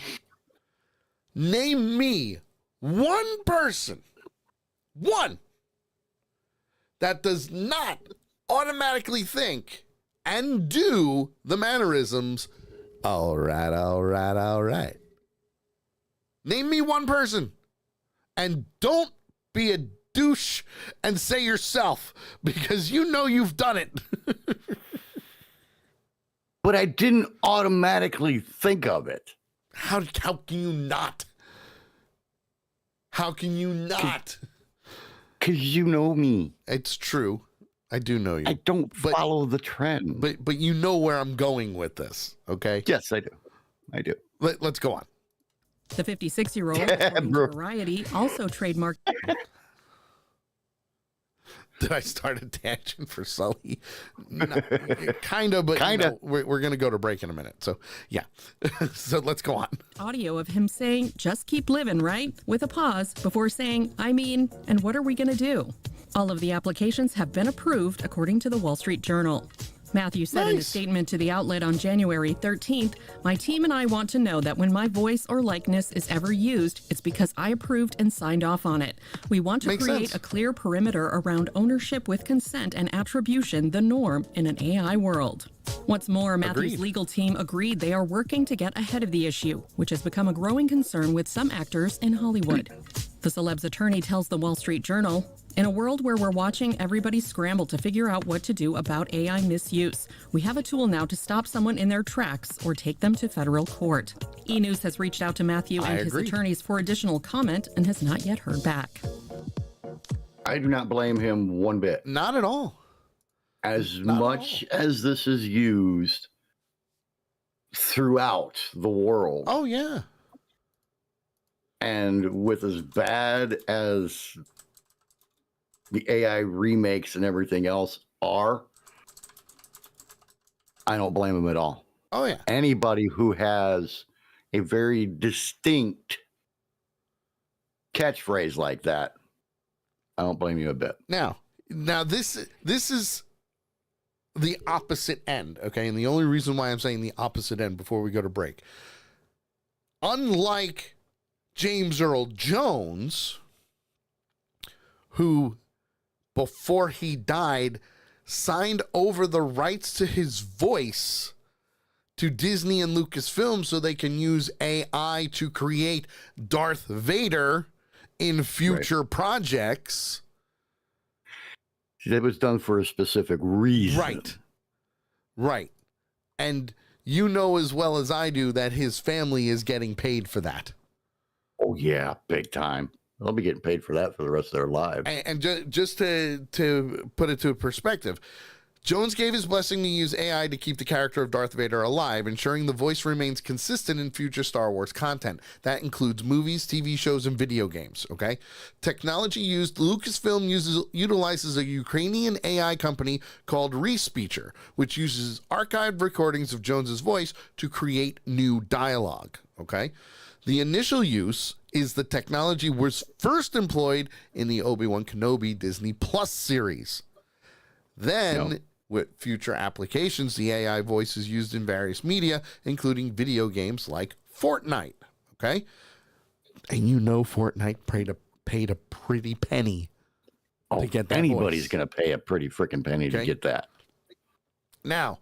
Name me one person, that does not automatically think and do the mannerisms, all right. Name me one person. And don't be a douche and say yourself, because you know you've done it. But I didn't automatically think of it. How can you not? How can you not? Because you know me. It's true. I do know you. I don't follow the trend. But you know where I'm going with this, okay? Yes, I do. I do. Let's go on. The 56-year-old, according to Variety, also trademarked. Did I start a tangent for Sully? No, kind of, but we're going to go to break in a minute. So, yeah. So let's go on. Audio of him saying, "Just keep living, right?" with a pause before saying, "I mean, and what are we going to do?" All of the applications have been approved, according to the Wall Street Journal. Matthew said in a statement to the outlet on January 13th, "My team and I want to know that when my voice or likeness is ever used, it's because I approved and signed off on it. We want to create a clear perimeter around ownership with consent and attribution, the norm in an AI world." What's more, Matthew's legal team agreed they are working to get ahead of the issue, which has become a growing concern with some actors in Hollywood. The celeb's attorney tells the Wall Street Journal, "In a world where we're watching everybody scramble to figure out what to do about AI misuse, we have a tool now to stop someone in their tracks or take them to federal court." E! News has reached out to Matthew and his attorneys for additional comment and has not yet heard back. I do not blame him one bit. Not at all. As much as this is used throughout the world. Oh, yeah. And with as bad as the AI remakes and everything else are, I don't blame him at all. Oh, yeah. Anybody who has a very distinct catchphrase like that, I don't blame you a bit. Now this is the opposite end, okay? And the only reason why I'm saying the opposite end before we go to break, unlike James Earl Jones, who before he died signed over the rights to his voice to Disney and Lucasfilm so they can use AI to create Darth Vader in future projects. It was done for a specific reason. Right. And you know as well as I do that his family is getting paid for that. Oh, yeah, big time. They'll be getting paid for that for the rest of their lives. And just to put it to perspective, Jones gave his blessing to use AI to keep the character of Darth Vader alive, ensuring the voice remains consistent in future Star Wars content. That includes movies, TV shows, and video games, okay? Technology used, Lucasfilm utilizes a Ukrainian AI company called Respeecher, which uses archived recordings of Jones's voice to create new dialogue, okay? The initial use is the technology was first employed in the Obi-Wan Kenobi Disney Plus series. Then, with future applications, the AI voice is used in various media, including video games like Fortnite, okay? And you know Fortnite paid a pretty penny to get that anybody's going to pay a pretty freaking penny to get that. Now,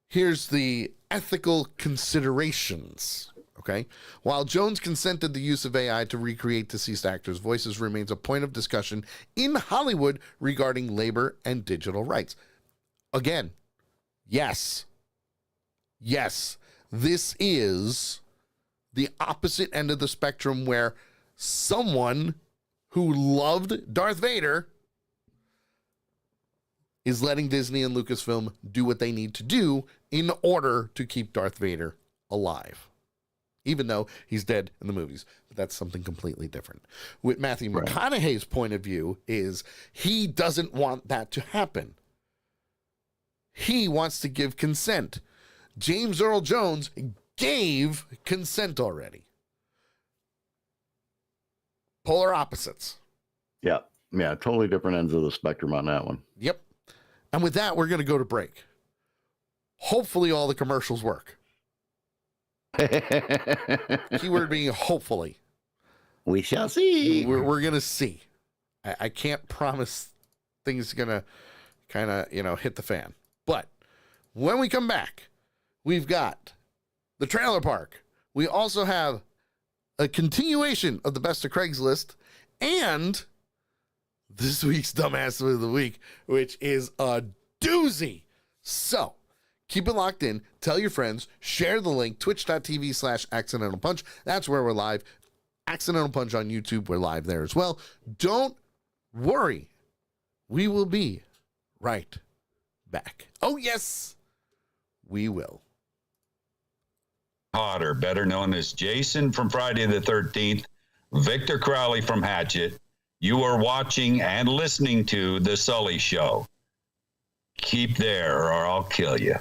here's the ethical considerations. Okay. While Jones consented the use of AI to recreate deceased actors' voices remains a point of discussion in Hollywood regarding labor and digital rights. Again, yes, this is the opposite end of the spectrum where someone who loved Darth Vader is letting Disney and Lucasfilm do what they need to do in order to keep Darth Vader alive. Even though he's dead in the movies. But that's something completely different. With Matthew McConaughey's point of view is he doesn't want that to happen. He wants to give consent. James Earl Jones gave consent already. Polar opposites. Yeah, totally different ends of the spectrum on that one. Yep. And with that, we're going to go to break. Hopefully all the commercials work. Keyword being hopefully. We shall see. We're going to see. I can't promise things are going to kind of, hit the fan. But when we come back, we've got the trailer park. We also have a continuation of the best of Craigslist and this week's Dumbass of the Week, which is a doozy. So keep it locked in. Tell your friends. Share the link. Twitch.tv/accidentalpunch. That's where we're live. Accidental Punch on YouTube. We're live there as well. Don't worry. We will be right back. Oh, yes, we will. Potter, better known as Jason from Friday the 13th, Victor Crowley from Hatchet. You are watching and listening to The Sully Show. Keep there or I'll kill you.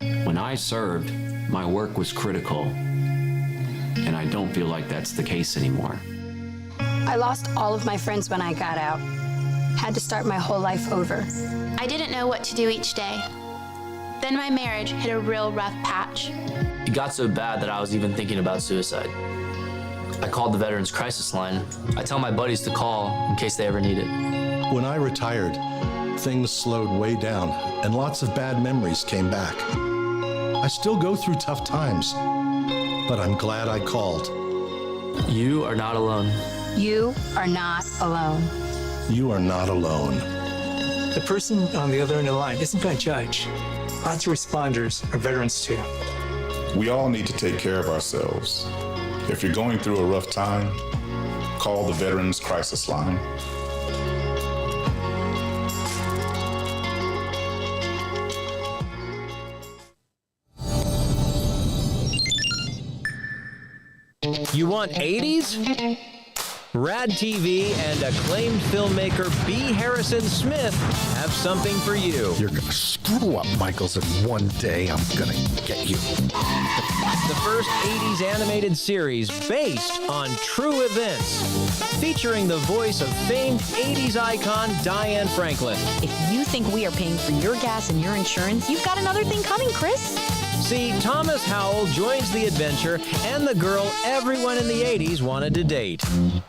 When I served, my work was critical, and I don't feel like that's the case anymore. I lost all of my friends when I got out. Had to start my whole life over. I didn't know what to do each day. Then my marriage hit a real rough patch. It got so bad that I was even thinking about suicide. I called the Veterans Crisis Line. I tell my buddies to call in case they ever need it. When I retired, things slowed way down and lots of bad memories came back. I still go through tough times, but I'm glad I called. You are not alone. You are not alone. You are not alone. The person on the other end of the line isn't going to judge. Lots of responders are veterans too. We all need to take care of ourselves. If you're going through a rough time, call the Veterans Crisis Line. You want 80s? Rad TV and acclaimed filmmaker B. Harrison Smith have something for you. You're going to screw up Michaels, and one day I'm going to get you. The first 80s animated series based on true events, featuring the voice of famed 80s icon Diane Franklin. If you think we are paying for your gas and your insurance, you've got another thing coming, Chris. See, Thomas Howell joins the adventure and the girl everyone in the 80s wanted to date.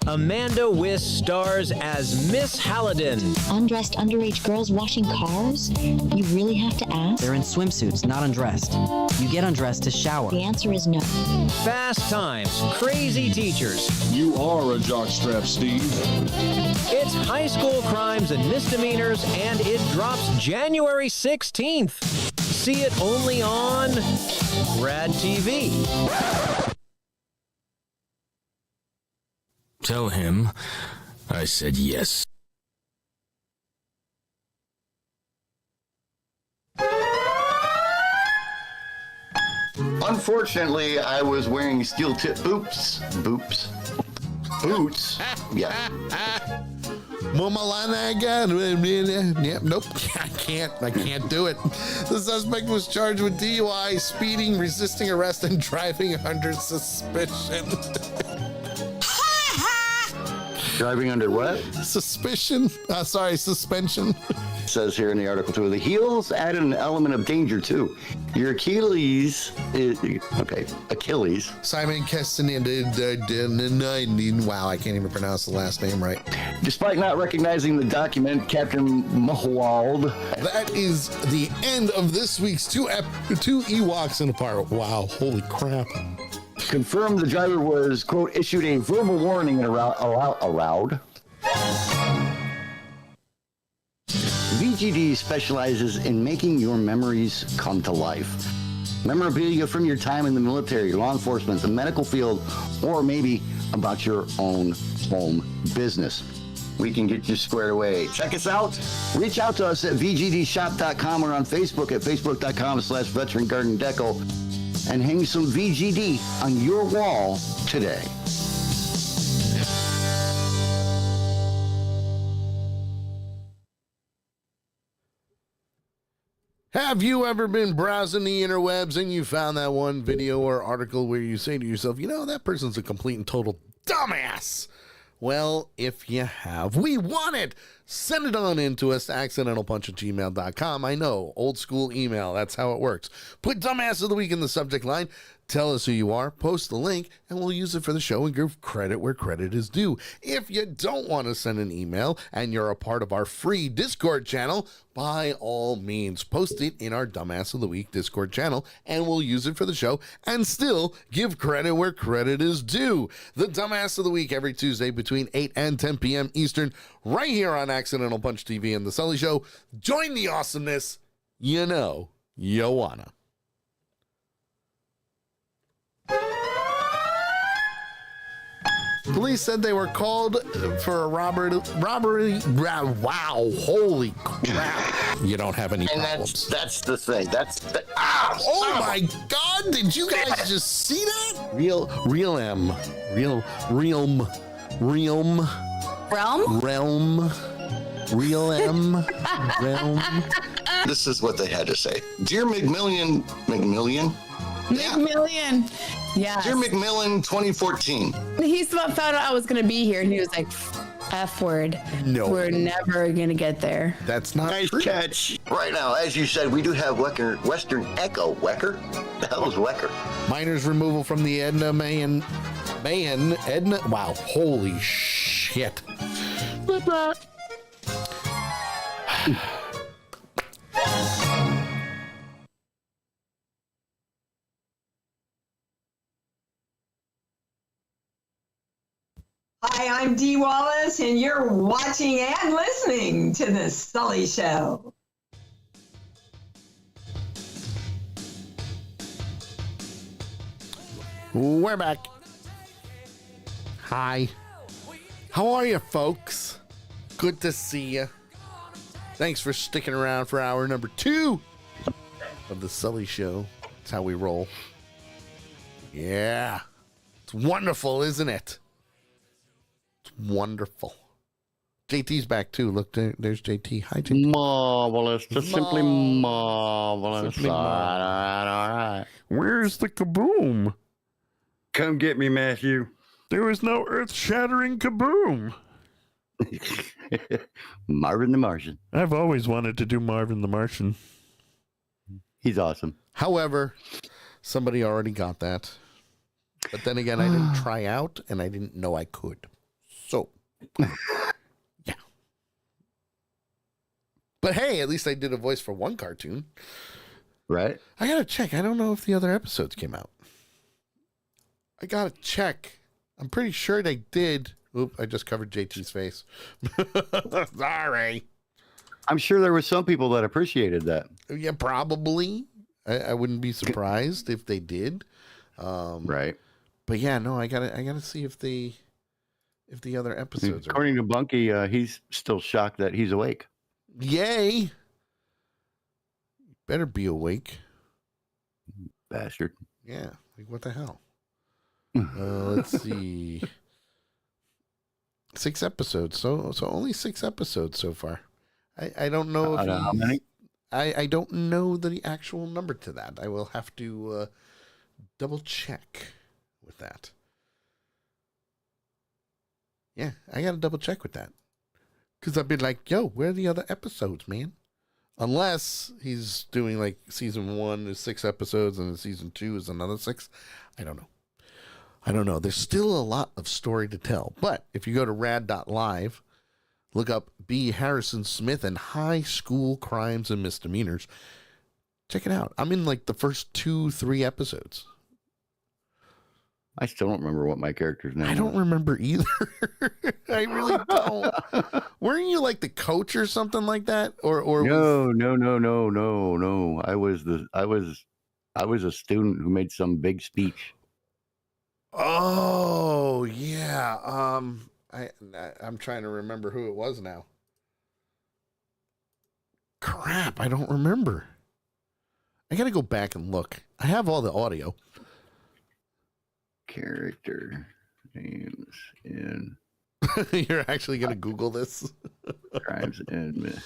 Amanda Wyss stars as Miss Hallidan. Undressed underage girls washing cars? You really have to ask? They're in swimsuits, not undressed. You get undressed to shower. The answer is no. Fast times, crazy teachers. You are a jockstrap, Steve. It's high school crimes and misdemeanors, and it drops January 16th. See it only on Rad TV. Tell him I said yes. Unfortunately, I was wearing steel tip boots. Yeah. Yep, nope, I can't do it. The suspect was charged with DUI, speeding, resisting arrest, and driving under suspicion. Driving under what? Suspension. Says here in the article too, the heels added an element of danger too. Your Achilles is Achilles. Simon Castaneda. Wow, I can't even pronounce the last name right. Despite not recognizing the document, Captain Mahwald. That is the end of this week's two Ewoks in a part. Wow, holy crap. Confirmed the driver was, quote, issued a verbal warning and allowed. VGD specializes in making your memories come to life. Memorabilia from your time in the military, law enforcement, the medical field, or maybe about your own home business. We can get you squared away. Check us out. Reach out to us at VGDshop.com or on Facebook at Facebook.com/VeteranGardenDeco and hang some VGD on your wall today. Have you ever been browsing the interwebs and you found that one video or article where you say to yourself, you know, that person's a complete and total dumbass? Well, if you have, we want it. Send it on in to us, accidentalpunch@gmail.com. I know, old school email, that's how it works. Put Dumbass of the Week in the subject line. Tell us who you are, post the link, and we'll use it for the show and give credit where credit is due. If you don't want to send an email and you're a part of our free Discord channel, by all means, post it in our Dumbass of the Week Discord channel, and we'll use it for the show and still give credit where credit is due. The Dumbass of the Week every Tuesday between 8 and 10 p.m. Eastern, right here on Accidental Punch TV and The Sully Show. Join the awesomeness. You know you wanna. Police said they were called for a robbery. Wow, holy crap. You don't have any problems. That's the thing. Oh my God, did you guys just see that? Realm. This is what they had to say. Dear McMillian. McMillian. Yeah. Dear McMillian 2014. He found out I was going to be here and he was like, F word. No. We're never going to get there. That's not nice true. Catch. Right now, as you said, we do have Western Echo. Wecker? The hell is Wecker? Minors removal from the Edna Mayan. Wow, holy shit. Hi, I'm Dee Wallace, and you're watching and listening to The Sully Show. We're back. Hi. How are you, folks? Good to see you. Thanks for sticking around for hour number 2 of The Sully Show. That's how we roll. Yeah. It's wonderful, isn't it? It's wonderful. JT's back too. Look, there's JT. Hi, JT. Marvelous. Just simply marvelous. Simply All right. Where's the kaboom? Come get me, Matthew. There was no earth-shattering kaboom. Marvin the Martian. I've always wanted to do Marvin the Martian. He's awesome. However, somebody already got that. But then again, I didn't try out, and I didn't know I could. So, yeah. But hey, at least I did a voice for one cartoon. Right? I gotta check. I don't know if the other episodes came out. I gotta check. I'm pretty sure they did. Oop, I just covered JT's face. Sorry. I'm sure there were some people that appreciated that. Yeah, probably. I wouldn't be surprised if they did. Right. But yeah, no, I gotta see if the other episodes are. According to Bunky, he's still shocked that he's awake. Yay! Better be awake. Bastard. Yeah. Like, what the hell? Let's see. 6 episodes. So only 6 episodes so far. I don't know if how many? I don't know the actual number to that. I will have to double check with that. Yeah, I got to double check with that. Because I've been like, yo, where are the other episodes, man? Unless he's doing like season 1 is 6 episodes and season 2 is another 6. I don't know. There's still a lot of story to tell. But if you go to rad.live, look up B. Harrison Smith and High School Crimes and Misdemeanors. Check it out. I'm in like the first 2-3 episodes. I still don't remember what my character's name is. I don't remember either. I really don't. Weren't you like the coach or something like that? Or No. I was a student who made some big speech. Oh, yeah. I'm trying to remember who it was now. Crap, I don't remember. I got to go back and look. I have all the audio. Character names in You're actually going to Google this? Crimes and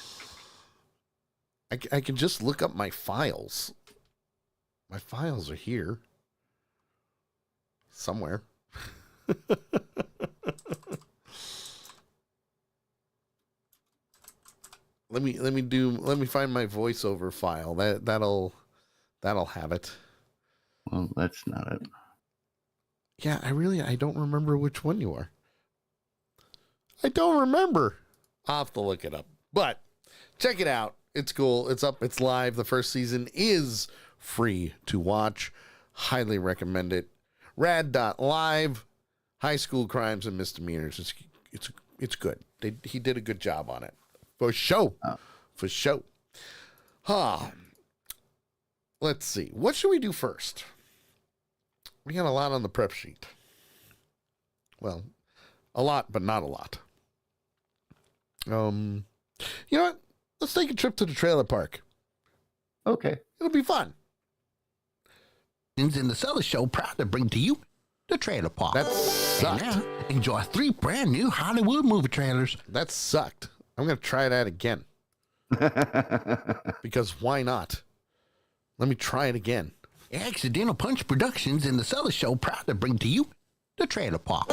I can just look up my files. My files are here. Somewhere. Let me find my voiceover file. That'll have it. Well, that's not it. Yeah, I don't remember which one you are. I don't remember. I'll have to look it up. But check it out. It's cool. It's up. It's live. The first season is free to watch. Highly recommend it. Rad.live. High School Crimes and Misdemeanors. It's good. He did a good job on it. For show. For show. Let's see. What should we do first? We got a lot on the prep sheet. Well, A lot, but not a lot. You know what? Let's take a trip to the trailer park. Okay. It'll be fun. In the Sully Show, proud to bring to you the trailer park. That sucked. And now, enjoy 3 brand new Hollywood movie trailers. That sucked. I'm going to try that again. Because why not? Let me try it again. Accidental Punch Productions and the Sully Show, proud to bring to you the trailer park.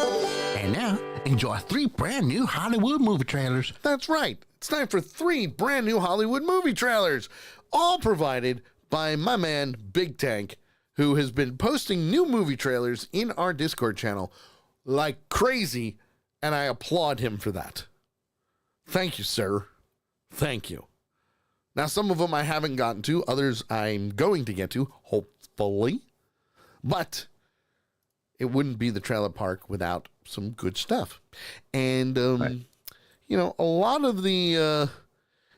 And now, enjoy 3 brand new Hollywood movie trailers. That's right. It's time for 3 brand new Hollywood movie trailers, all provided by my man, Big Tank, who has been posting new movie trailers in our Discord channel like crazy, and I applaud him for that. Thank you, sir. Thank you. Now, some of them I haven't gotten to, others I'm going to get to, hopefully, but it wouldn't be the trailer park without some good stuff. And, you know, a lot of the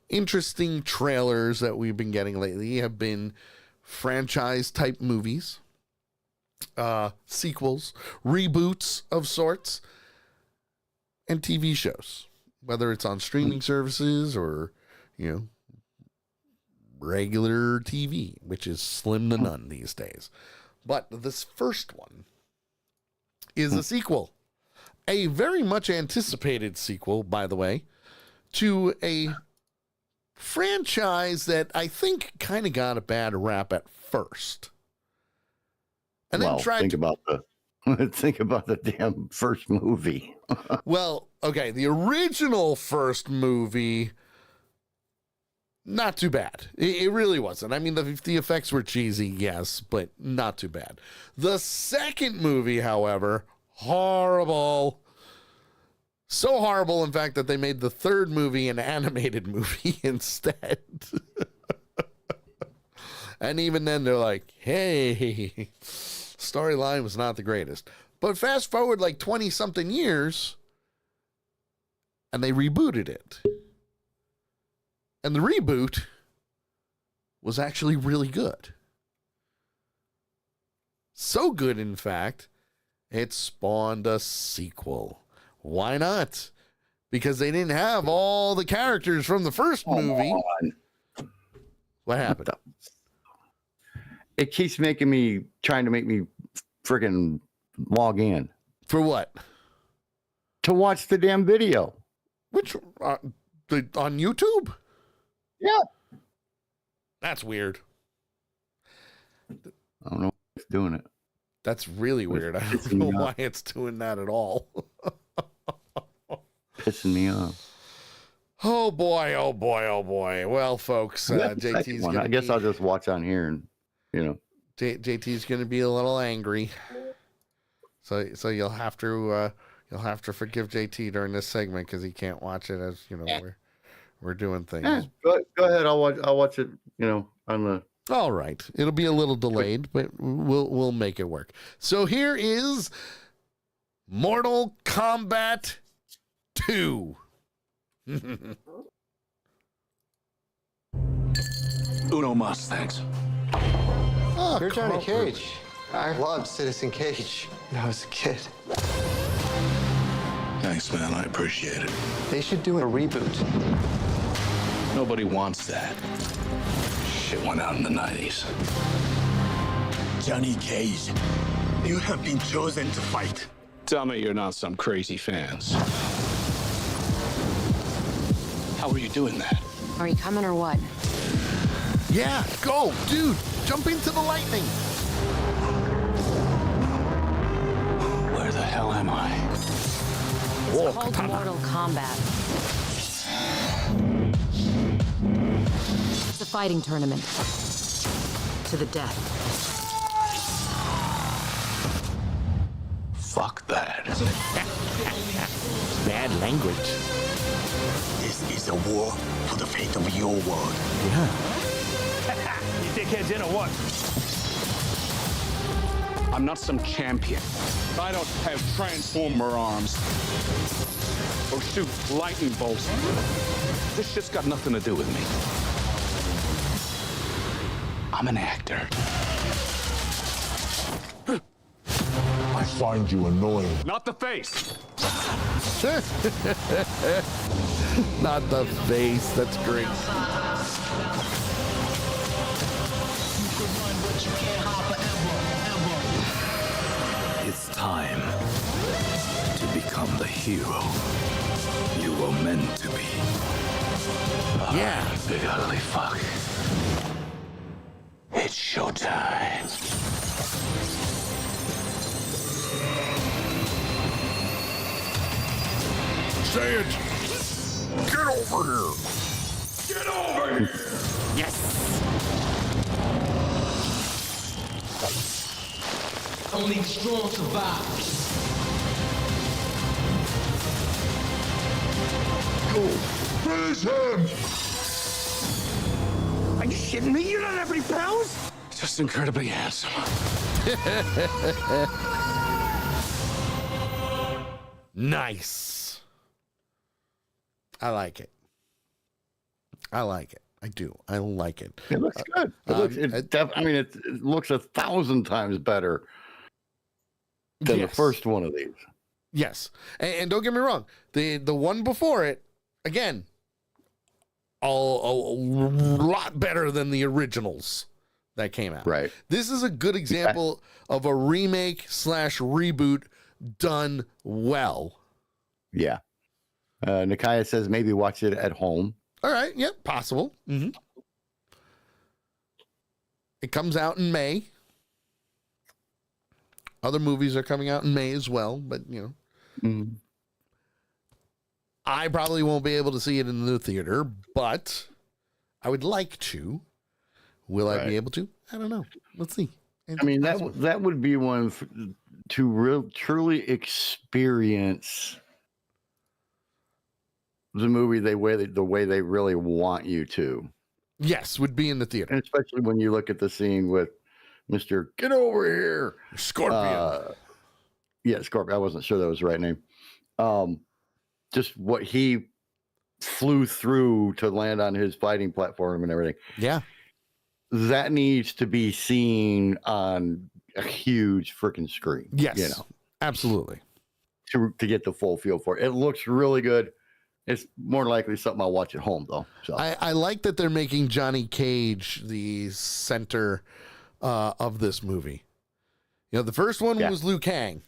interesting trailers that we've been getting lately have been franchise type movies, sequels, reboots of sorts, and TV shows, whether it's on streaming services or, you know, regular TV, which is slim to none these days. But this first one is a sequel, a very much anticipated sequel, by the way, to a franchise that I think kind of got a bad rap at first. And then think about the damn first movie. Well, okay, the original first movie, not too bad. It really wasn't. I mean, the effects were cheesy, yes, but not too bad. The second movie, however, horrible. So horrible, in fact, that they made the third movie an animated movie instead. And even then, they're like, hey, storyline was not the greatest. But fast forward like 20-something years, and they rebooted it. And the reboot was actually really good. So good, in fact, it spawned a sequel. Why not? Because they didn't have all the characters from the first movie. What happened? It keeps trying to make me friggin' log in. For what? To watch the damn video. Which, on YouTube? Yeah. That's weird. I don't know what's doing it. That's really weird. I don't know why it's doing that at all. Pissing me off. Oh boy, oh boy, oh boy. Well, folks, JT's gonna I guess I'll just watch on here and, you know. JT's going to be a little angry. So you'll have to forgive JT during this segment because he can't watch it as, you know, we're doing things. Yeah, go ahead. I'll watch it, you know, on the. All right. It'll be a little delayed, but we'll make it work. So here is Mortal Kombat 2. Uno mas, thanks. Oh, you're Johnny Cage. I loved Citizen Cage when I was a kid. Thanks, man. I appreciate it. They should do a reboot. Nobody wants that. Shit went out in the 90s. Johnny Cage, you have been chosen to fight. Tell me you're not some crazy fans. How are you doing that? Are you coming or what? Yeah, go, dude. Jump into the lightning. Where the hell am I? It's called Mortal Kombat. It's a fighting tournament. To the death. Fuck that. Bad language. This is a war for the fate of your world. Yeah. You dickheads in or what? I'm not some champion. I don't have transformer arms or shoot lightning bolts. This shit's got nothing to do with me. I'm an actor. I find you annoying. Not the face. Not the face. That's great. It's time to become the hero you were meant to be. Yeah. Big ugly fuck. It's showtime. Say it. Get over here. Get over here! Yes. Only the strong survive. Go. Raise him! Are you shitting me? You don't have any powers? Just incredibly handsome. Nice. I like it. I like it. I do. I like it. It looks good. It looks 1,000 times better than the first one of these. Yes, and don't get me wrong. The one before it, again, a lot better than the originals that came out. Right. This is a good example of a remake / reboot done well. Yeah. Nakaya says maybe watch it at home. All right. Yep. Possible. Mm-hmm. It comes out in May. Other movies are coming out in May as well, but I probably won't be able to see it in the theater, but I would like to. Will I be able to? I don't know. Let's see. I mean, that would be one to truly experience the movie the way they really want you to. Yes, would be in the theater. And especially when you look at the scene with Mr. Get over here. Scorpion. Yeah, Scorpion. I wasn't sure that was the right name. Just what he flew through to land on his fighting platform and everything. Yeah. That needs to be seen on a huge freaking screen. Yes. Absolutely. To get the full feel for it. It looks really good. It's more likely something I'll watch at home, though. So I like that they're making Johnny Cage the center of this movie. You know, the first one was Liu Kang.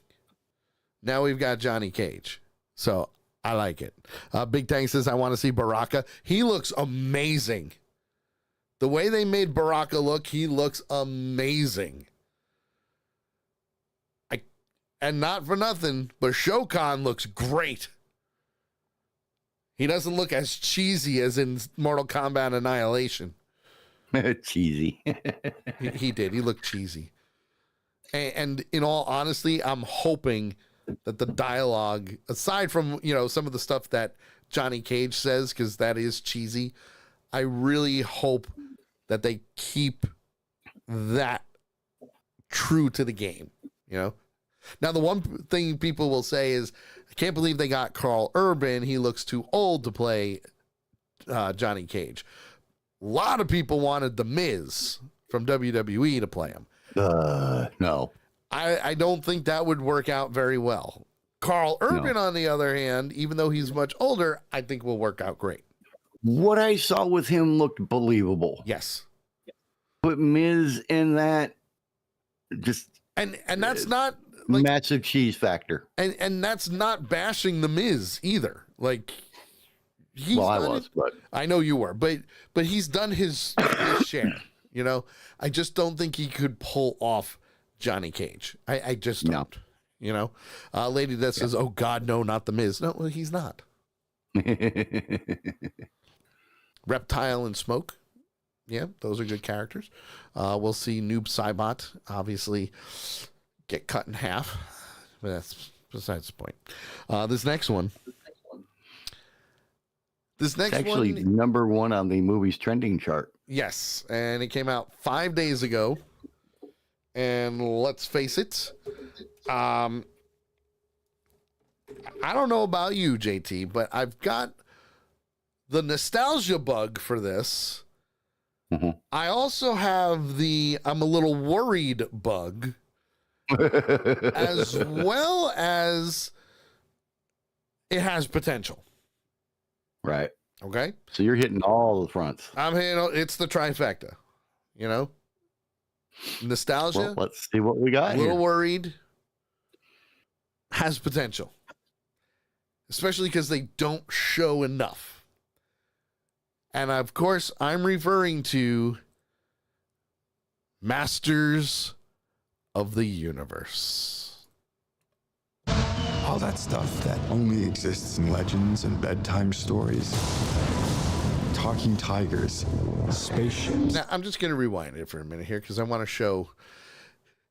Now we've got Johnny Cage. So I like it. Big Tank says, I want to see Baraka. He looks amazing. The way they made Baraka look, he looks amazing. And not for nothing, but Shokan looks great. He doesn't look as cheesy as in Mortal Kombat Annihilation. Cheesy. he did. He looked cheesy. And in all honesty, I'm hoping that the dialogue, aside from, some of the stuff that Johnny Cage says, because that is cheesy, I really hope that they keep that true to the game, Now, the one thing people will say is, I can't believe they got Carl Urban. He looks too old to play Johnny Cage. A lot of people wanted The Miz from WWE to play him. No. I don't think that would work out very well. Carl Urban, on the other hand, even though he's much older, I think will work out great. What I saw with him looked believable. Yes. But Miz in that just... And that's not... massive cheese factor. And that's not bashing The Miz either. Like... but I know you were, but he's done his share, I just don't think he could pull off Johnny Cage. I just don't, Lady that says, oh God, no, not The Miz. No, he's not. Reptile and Smoke. Yeah, those are good characters. We'll see Noob Saibot obviously get cut in half, but that's besides the point. This next one. This next actually one, number one on the movie's trending chart. Yes, and it came out 5 days ago. And let's face it, I don't know about you, JT, but I've got the nostalgia bug for this. Mm-hmm. I also have I'm a little worried bug, as well as it has potential. Right. Okay. So you're hitting all the fronts. I'm hitting, it's the trifecta, you know? Nostalgia. Well, let's see what we got A little here. worried. Has potential. Especially because they don't show enough. And of course, I'm referring to Masters of the Universe. All that stuff that only exists in legends and bedtime stories. Talking tigers, spaceships. Now, I'm just going to rewind it for a minute here because I want to show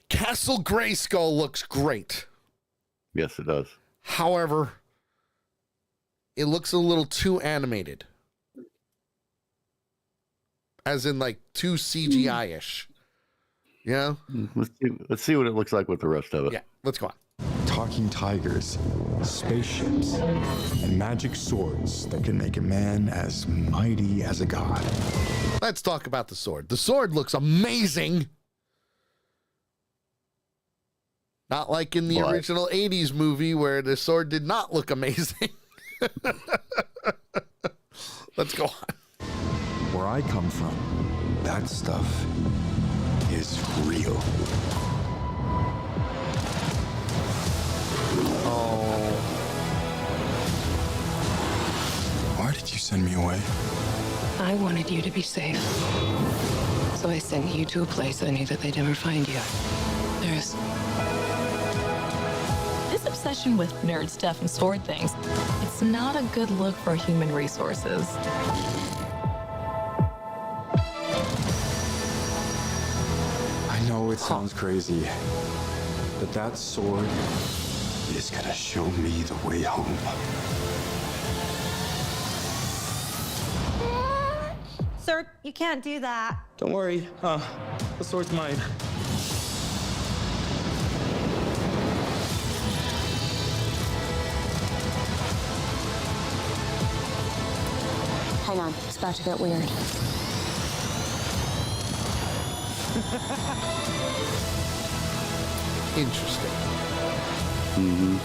Castle Grayskull looks great. Yes, it does. However, it looks a little too animated. As in, like, too CGI-ish. You know? Let's see what it looks like with the rest of it. Yeah, let's go on. Talking tigers, spaceships, and magic swords that can make a man as mighty as a god. Let's talk about the sword. The sword looks amazing. Not like in the original 80s movie where the sword did not look amazing. Let's go on. Where I come from, that stuff is real. Oh. Why did you send me away? I wanted you to be safe. So I sent you to a place I knew that they'd never find you. There's... This obsession with nerd stuff and sword things, it's not a good look for human resources. I know it sounds crazy, but that sword is gonna show me the way home. Sir, you can't do that. Don't worry. The sword's mine. Hang on, it's about to get weird. Interesting. Mm-hmm.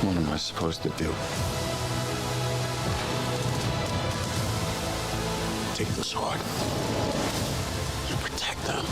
What am I supposed to do? Take the sword. You protect them.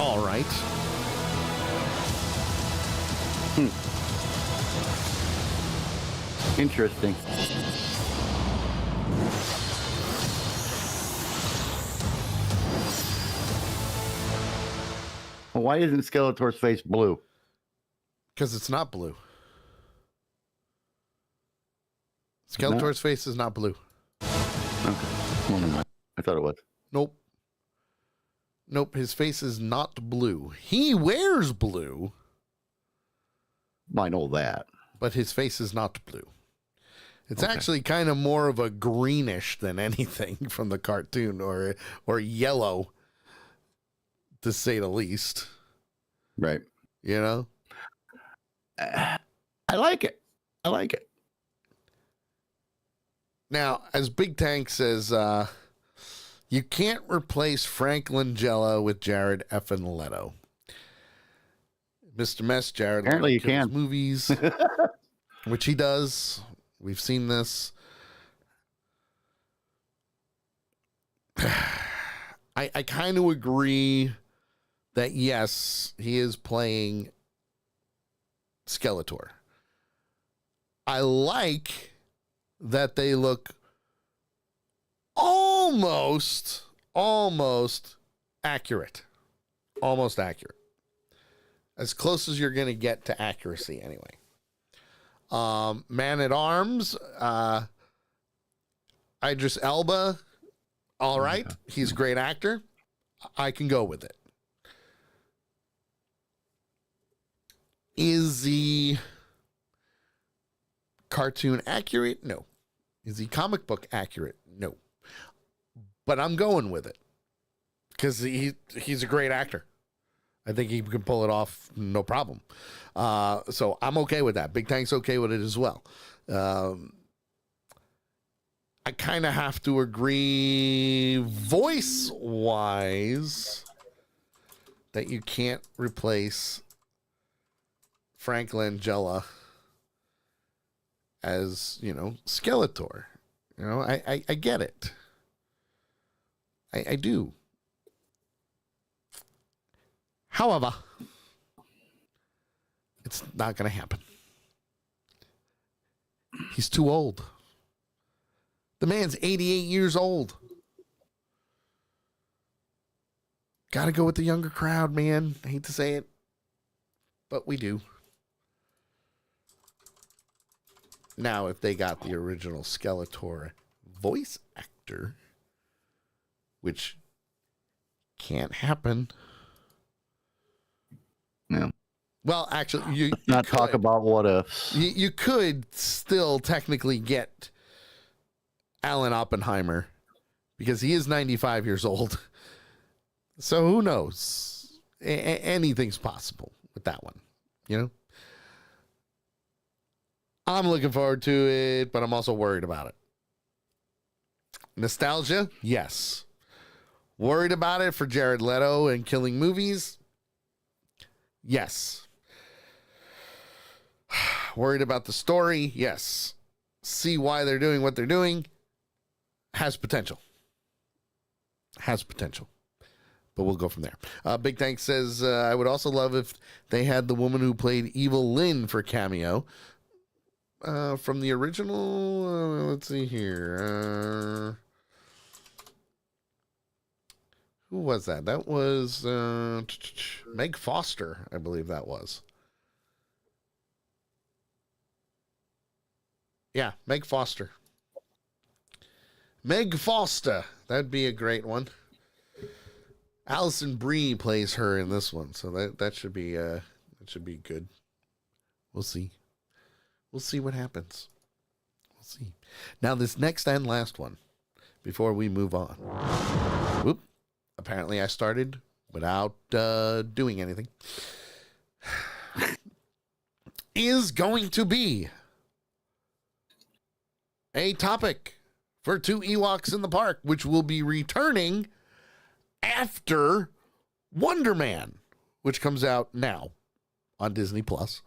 All right. Interesting. Well, why isn't Skeletor's face blue? Because it's not blue. Skeletor's face is not blue. Okay. Well, never mind. I thought it was. Nope. Nope, his face is not blue. He wears blue. I know that. But his face is not blue. It's actually kind of more of a greenish than anything from the cartoon, or yellow, to say the least. Right. You know? I like it. I like it. Now, as Big Tank says, you can't replace Frank Langella with Jared effing Leto. Mr. Mess, Jared Apparently Leto you kills can. movies, which he does. We've seen this. I kind of agree that, yes, he is playing Skeletor. I like that they look almost accurate. Almost accurate. As close as you're going to get to accuracy, anyway. Man at Arms, Idris Elba, all right. He's a great actor. I can go with it. Is the cartoon accurate? No. Is he comic book accurate? No. But I'm going with it because he's a great actor. I think he can pull it off, no problem. So I'm okay with that. Big Tank's okay with it as well. I kind of have to agree voice-wise that you can't replace Frank Langella as, Skeletor. I get it. I do. However, it's not going to happen. He's too old. The man's 88 years old. Got to go with the younger crowd, man. I hate to say it, but we do. Now, if they got the original Skeletor voice actor, which can't happen. No. Well, actually, you not talk about what ifs. You could still technically get Alan Oppenheimer because he is 95 years old. So who knows? Anything's possible with that one, I'm looking forward to it, but I'm also worried about it. Nostalgia? Yes. Worried about it for Jared Leto and Killing Movies? Yes. Worried about the story? Yes. See why they're doing what they're doing? Has potential. But we'll go from there. Big Tank says, I would also love if they had the woman who played Evil Lynn for cameo. From the original, let's see here. Who was that? That was Meg Foster, I believe that was. Yeah, Meg Foster. Meg Foster. That'd be a great one. Alison Brie plays her in this one, so that should be good. We'll see. We'll see what happens. We'll see. Now this next and last one, before we move on. Whoop. Apparently I started without doing anything. Is going to be a topic for 2 Ewoks in the Park, which will be returning after Wonder Man, which comes out now on Disney Plus.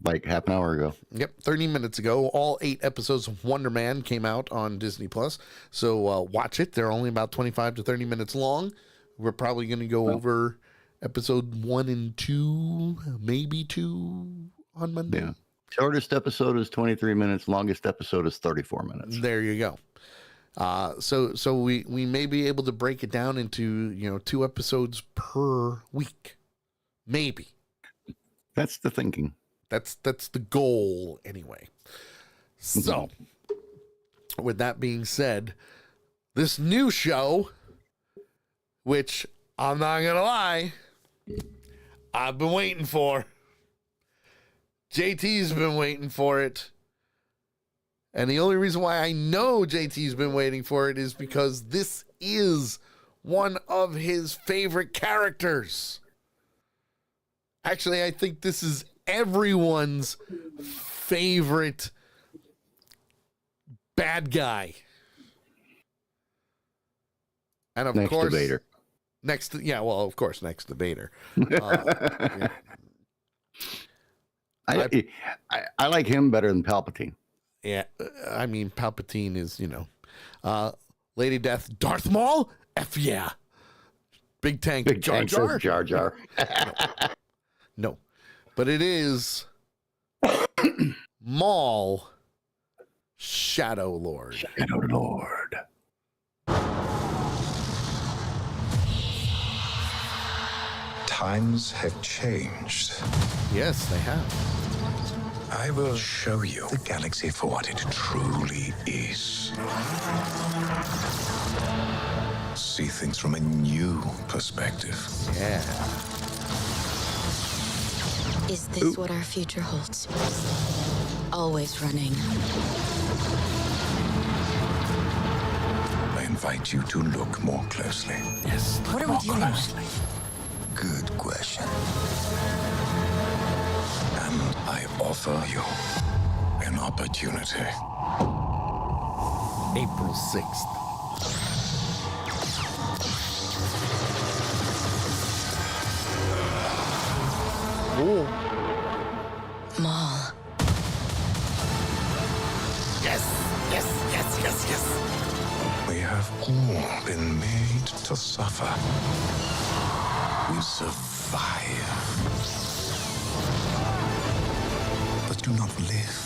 Like half an hour ago. Yep, 30 minutes ago. All 8 episodes of Wonder Man came out on Disney Plus. So watch it. They're only about 25 to 30 minutes long. We're probably going to go over episode 1 and 2, maybe 2 on Monday. Yeah. Shortest episode is 23 minutes. Longest episode is 34 minutes. There you go. So we may be able to break it down into 2 episodes per week, maybe. That's the thinking. That's the goal anyway. So, with that being said, this new show, which I'm not gonna lie, I've been waiting for. JT's been waiting for it. And the only reason why I know JT's been waiting for it is because this is one of his favorite characters. Actually, I think this is everyone's favorite bad guy. And of course, Vader. Next to Vader. Yeah. I like him better than Palpatine. Yeah, I mean, Palpatine is, Lady Death, Darth Maul? F yeah. Big Tank, Jar Jar. Jar Jar. No. But it is Maul, Shadow Lord. Shadow Lord. Times have changed. Yes, they have. I will show you the galaxy for what it truly is. See things from a new perspective. Yeah. Is this what our future holds? Always running. I invite you to look more closely. Yes. What are we doing? Closely. Good question. And I offer you an opportunity. April 6th. Ooh. Maul. Yes. We have all been made to suffer. We survive, but do not live.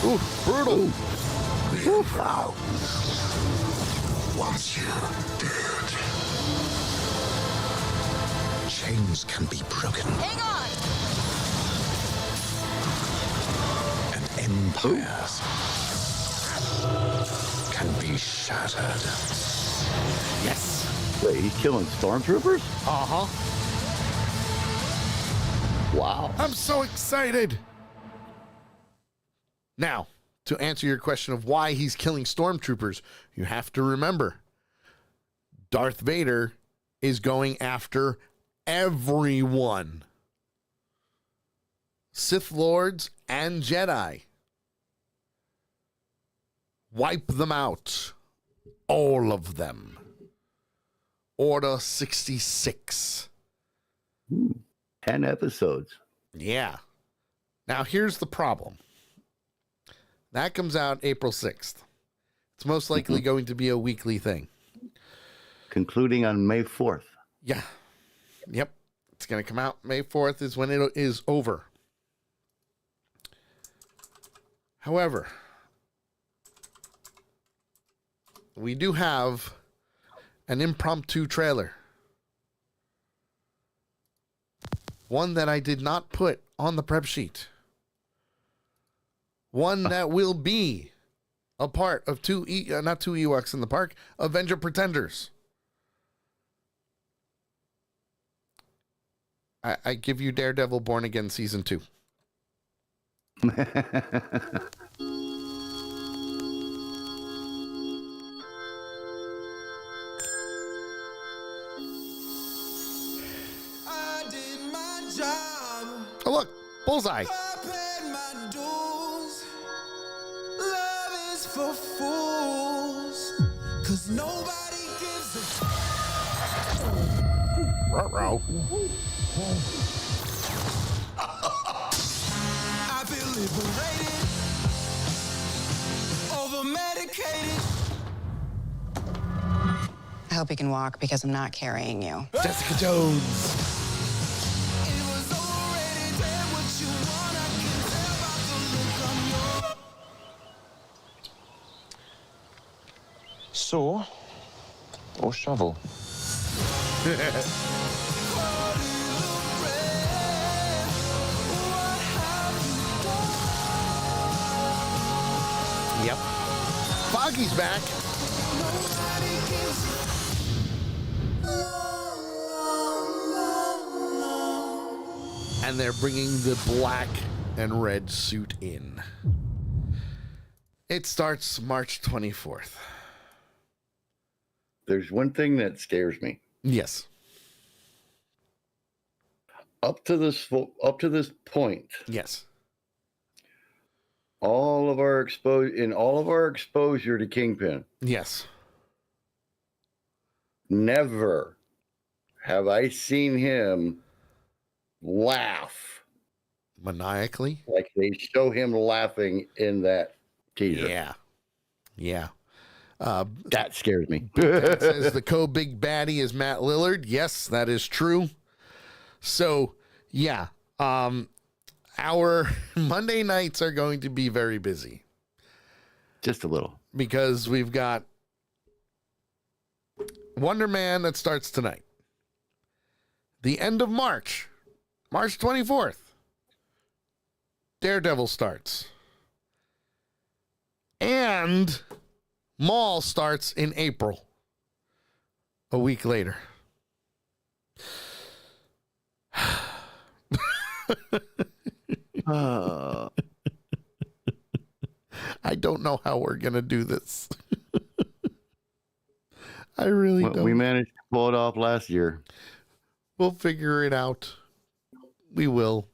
Ooh, brutal. Now, once you're dead, chains can be broken. Hang on! And empires can be shattered. Yes. Wait, he's killing stormtroopers? Uh-huh. Wow. I'm so excited. Now, to answer your question of why he's killing stormtroopers, you have to remember Darth Vader is going after everyone. Sith Lords and Jedi. Wipe them out. All of them. Order 66. 10 episodes. Yeah. Now, here's the problem. That comes out April 6th. It's most likely going to be a weekly thing. Concluding on May 4th. Yeah. Yep. It's going to come out May 4th is when it is over. However, we do have an impromptu trailer. One that I did not put on the prep sheet. One that will be a part of not two Ewoks in the Park, Avenger Pretenders. I give you Daredevil Born Again Season 2. Oh, look, Bullseye. For fools, 'cause nobody gives a Ruh-roh. I feel liberated, over medicated. I hope you can walk because I'm not carrying you. Jessica Jones. Saw or shovel? Yep. Foggy's back. And they're bringing the black and red suit in. It starts March 24th. There's one thing that scares me. Yes. Up to this point. Yes. All of our exposure to Kingpin. Yes. Never have I seen him laugh maniacally like they show him laughing in that teaser. Yeah. That scares me. It says the co-big baddie is Matt Lillard. Yes, that is true. So, yeah. Our Monday nights are going to be very busy. Just a little. Because we've got Wonder Man that starts tonight. The end of March, March 24th, Daredevil starts. And Maul starts in April. a week later. I don't know how we're going to do this. I really don't. We managed to pull it off last year. We'll figure it out. We will.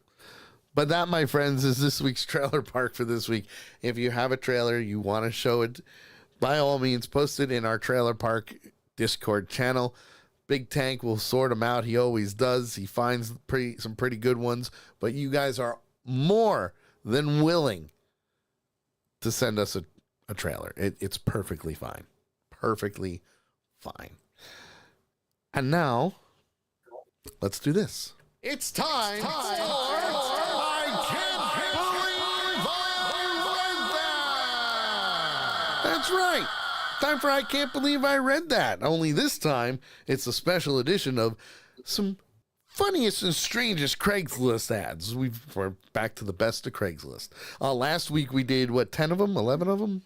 But that, my friends, is this week's trailer park for this week. If you have a trailer, you want to show it, by all means, post it in our trailer park Discord channel. Big Tank will sort them out. He always does. He finds some pretty good ones. But you guys are more than willing to send us a trailer. It's perfectly fine. Perfectly fine. And now, let's do this. It's time for I Can't Believe I Read That! That's right. Time for I Can't Believe I Read That. Only this time, it's a special edition of some funniest and strangest Craigslist ads. We're back to the best of Craigslist. Last week we did, 10 of them? 11 of them?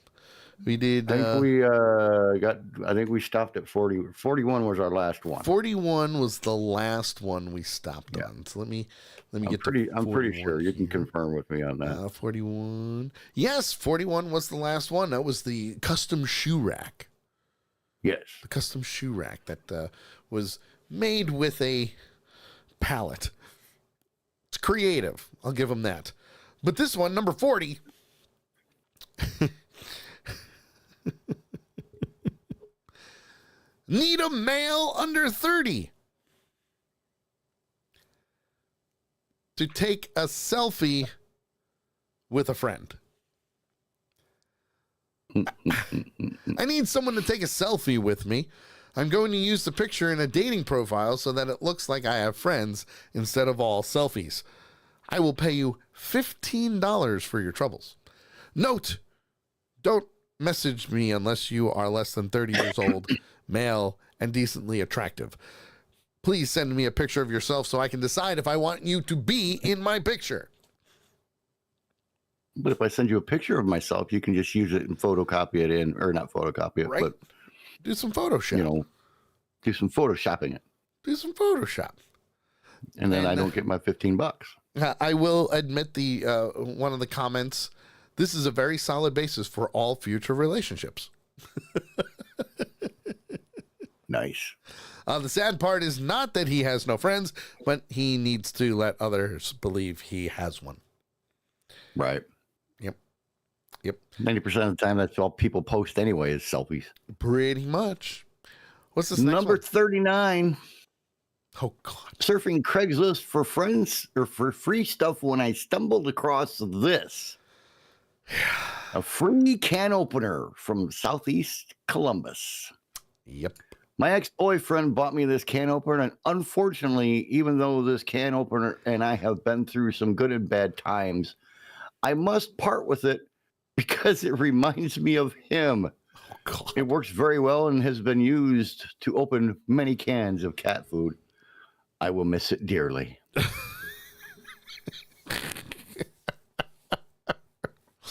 We did. I think we stopped at 40. 41 was our last one. 41 was the last one we stopped on. So let me get I'm pretty sure you can confirm with me on that. 41. Yes, 41 was the last one. That was the custom shoe rack. Yes. The custom shoe rack that was made with a pallet. It's creative. I'll give them that. But this one, number 40. Need a male under 30 to take a selfie with a friend. I need someone to take a selfie with me. I'm going to use the picture in a dating profile so that it looks like I have friends instead of all selfies. I will pay you $15 for your troubles. Note, don't message me unless you are less than 30 years old, male, and decently attractive. Please send me a picture of yourself so I can decide if I want you to be in my picture. But if I send you a picture of myself, you can just use it and photocopy it in, or not photocopy it, right? But do some Photoshop. Do some photoshopping it. Do some Photoshop. And then I don't get my $15. I will admit one of the comments, this is a very solid basis for all future relationships. Nice. The sad part is not that he has no friends, but he needs to let others believe he has one. Right. Yep. 90% of the time, that's all people post anyway is selfies. Pretty much. What's this next Number one? 39. Oh, God. Surfing Craigslist for friends or for free stuff when I stumbled across this. A free can opener from Southeast Columbus. Yep. My ex-boyfriend bought me this can opener, and unfortunately, even though this can opener and I have been through some good and bad times, I must part with it because it reminds me of him. Oh, God. It works very well and has been used to open many cans of cat food. I will miss it dearly.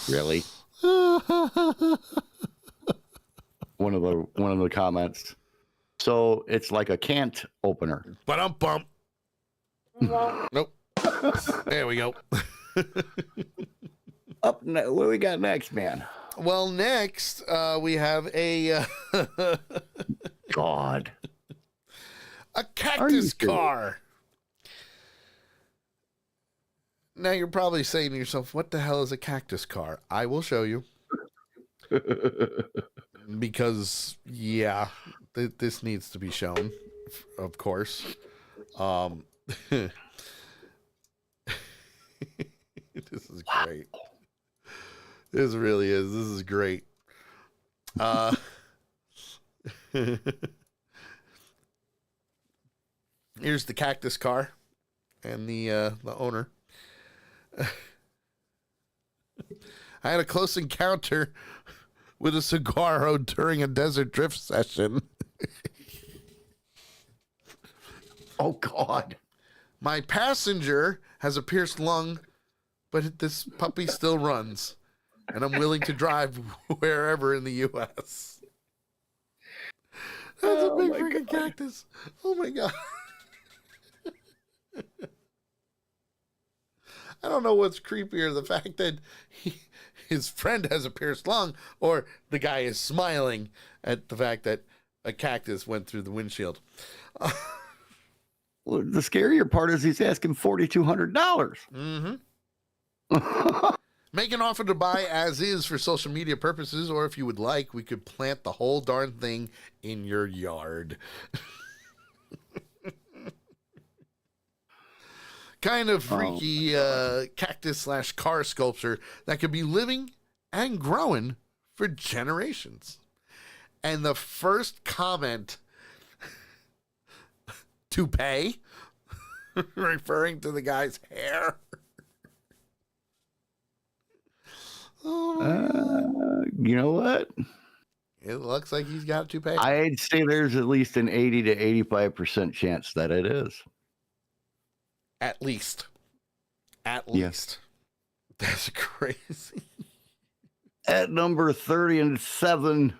Really? One of the comments. So it's like a can't opener. But I'm bump. Nope. There we go. What do we got next, man? Well, next we have a God, a cactus car. Now you're probably saying to yourself, "What the hell is a cactus car?" I will show you. Because this needs to be shown, of course. This is great. This really is. This is great. Here's the cactus car and the owner. I had a close encounter with a cigar during a desert drift session. Oh, God. My passenger has a pierced lung, but this puppy still runs, and I'm willing to drive wherever in the U.S. That's a big freaking cactus. Oh my God. I don't know what's creepier, the fact that his friend has a pierced lung, or the guy is smiling at the fact that a cactus went through the windshield. Well, the scarier part is he's asking $4,200. Mm-hmm. Make an offer to buy as is for social media purposes, or if you would like, we could plant the whole darn thing in your yard. Kind of freaky cactus / car sculpture that could be living and growing for generations. And the first comment, toupee, referring to the guy's hair. You know what? It looks like he's got a toupee. I'd say there's at least an 80 to 85% chance that it is. At least. That's crazy. At number 37,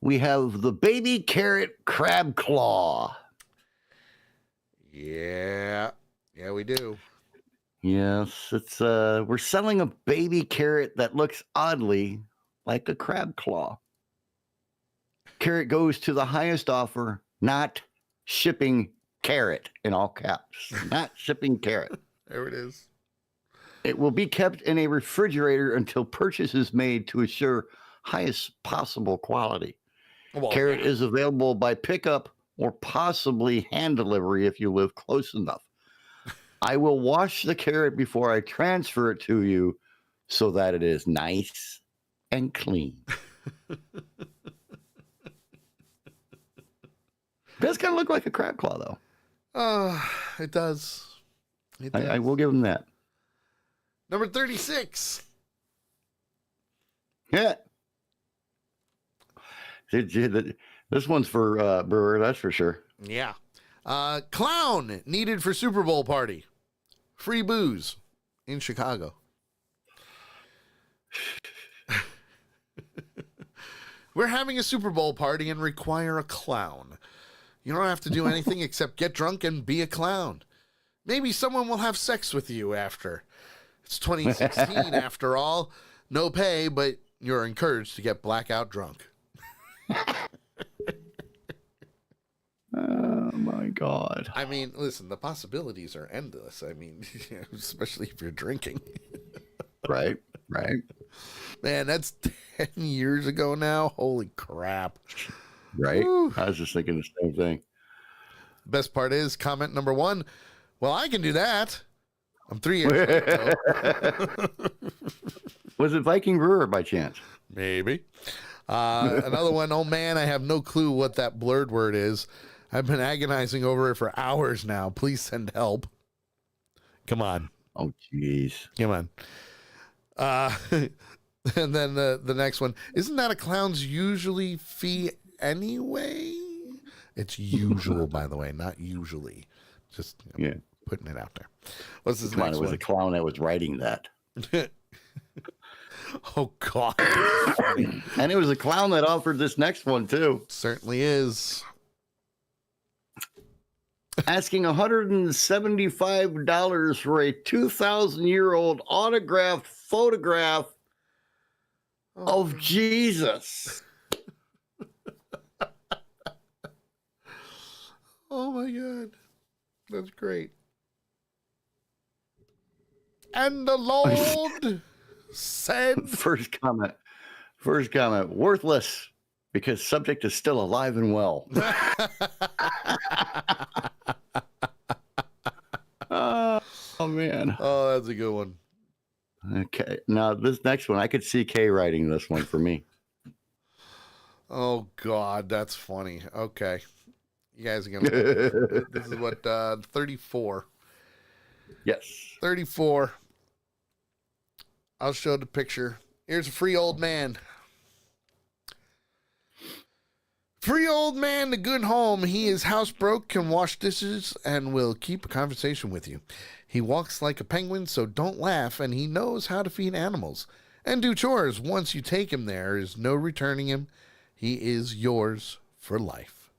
we have the baby carrot crab claw. Yeah, we do. Yes, it's we're selling a baby carrot that looks oddly like a crab claw. Carrot goes to the highest offer, not shipping carrot in all caps. Not shipping carrot. There it is. It will be kept in a refrigerator until purchase is made to assure highest possible quality. Well, carrot is available by pickup or possibly hand delivery if you live close enough. I will wash the carrot before I transfer it to you so that it is nice and clean. That's going to look like a crab claw, though. It does. I will give him that. Number 36. Yeah. This one's for Brewer, that's for sure. Yeah. Clown needed for Super Bowl party. Free booze in Chicago. We're having a Super Bowl party and require a clown. You don't have to do anything except get drunk and be a clown. Maybe someone will have sex with you after. It's 2016 after all. No pay, but you're encouraged to get blackout drunk. Oh my God. I mean, listen, the possibilities are endless. I mean, especially if you're drinking. Right. Man, that's 10 years ago now. Holy crap. Right? Woo. I was just thinking the same thing. Best part is comment number 1. Well, I can do that. I'm 3 years late, though. Was it Viking Brewer by chance? Maybe. Another one. Oh, man, I have no clue what that blurred word is. I've been agonizing over it for hours now. Please send help. Come on. Oh, jeez. Come on. And then the next one. Isn't that a clown's usually fee anyway? It's usual, by the way, not usually. Just putting it out there. What's this next It was one? a clown that was writing that. Oh, God. And it was a clown that offered this next one, too. Certainly is. Asking $175 for a 2,000-year-old autographed photograph of Jesus. Oh, my God. That's great. And the Lord said... First comment. Worthless because subject is still alive and well. Oh, man. Oh, that's a good one. Okay. Now, this next one, I could see Kay writing this one for me. Oh, God, that's funny. Okay. You guys are going to... This is what, 34. Yes. 34. I'll show the picture. Here's a free old man. Free old man to good home. He is housebroke, can wash dishes, and will keep a conversation with you. He walks like a penguin, so don't laugh, and he knows how to feed animals and do chores. Once you take him, there is no returning him. He is yours for life.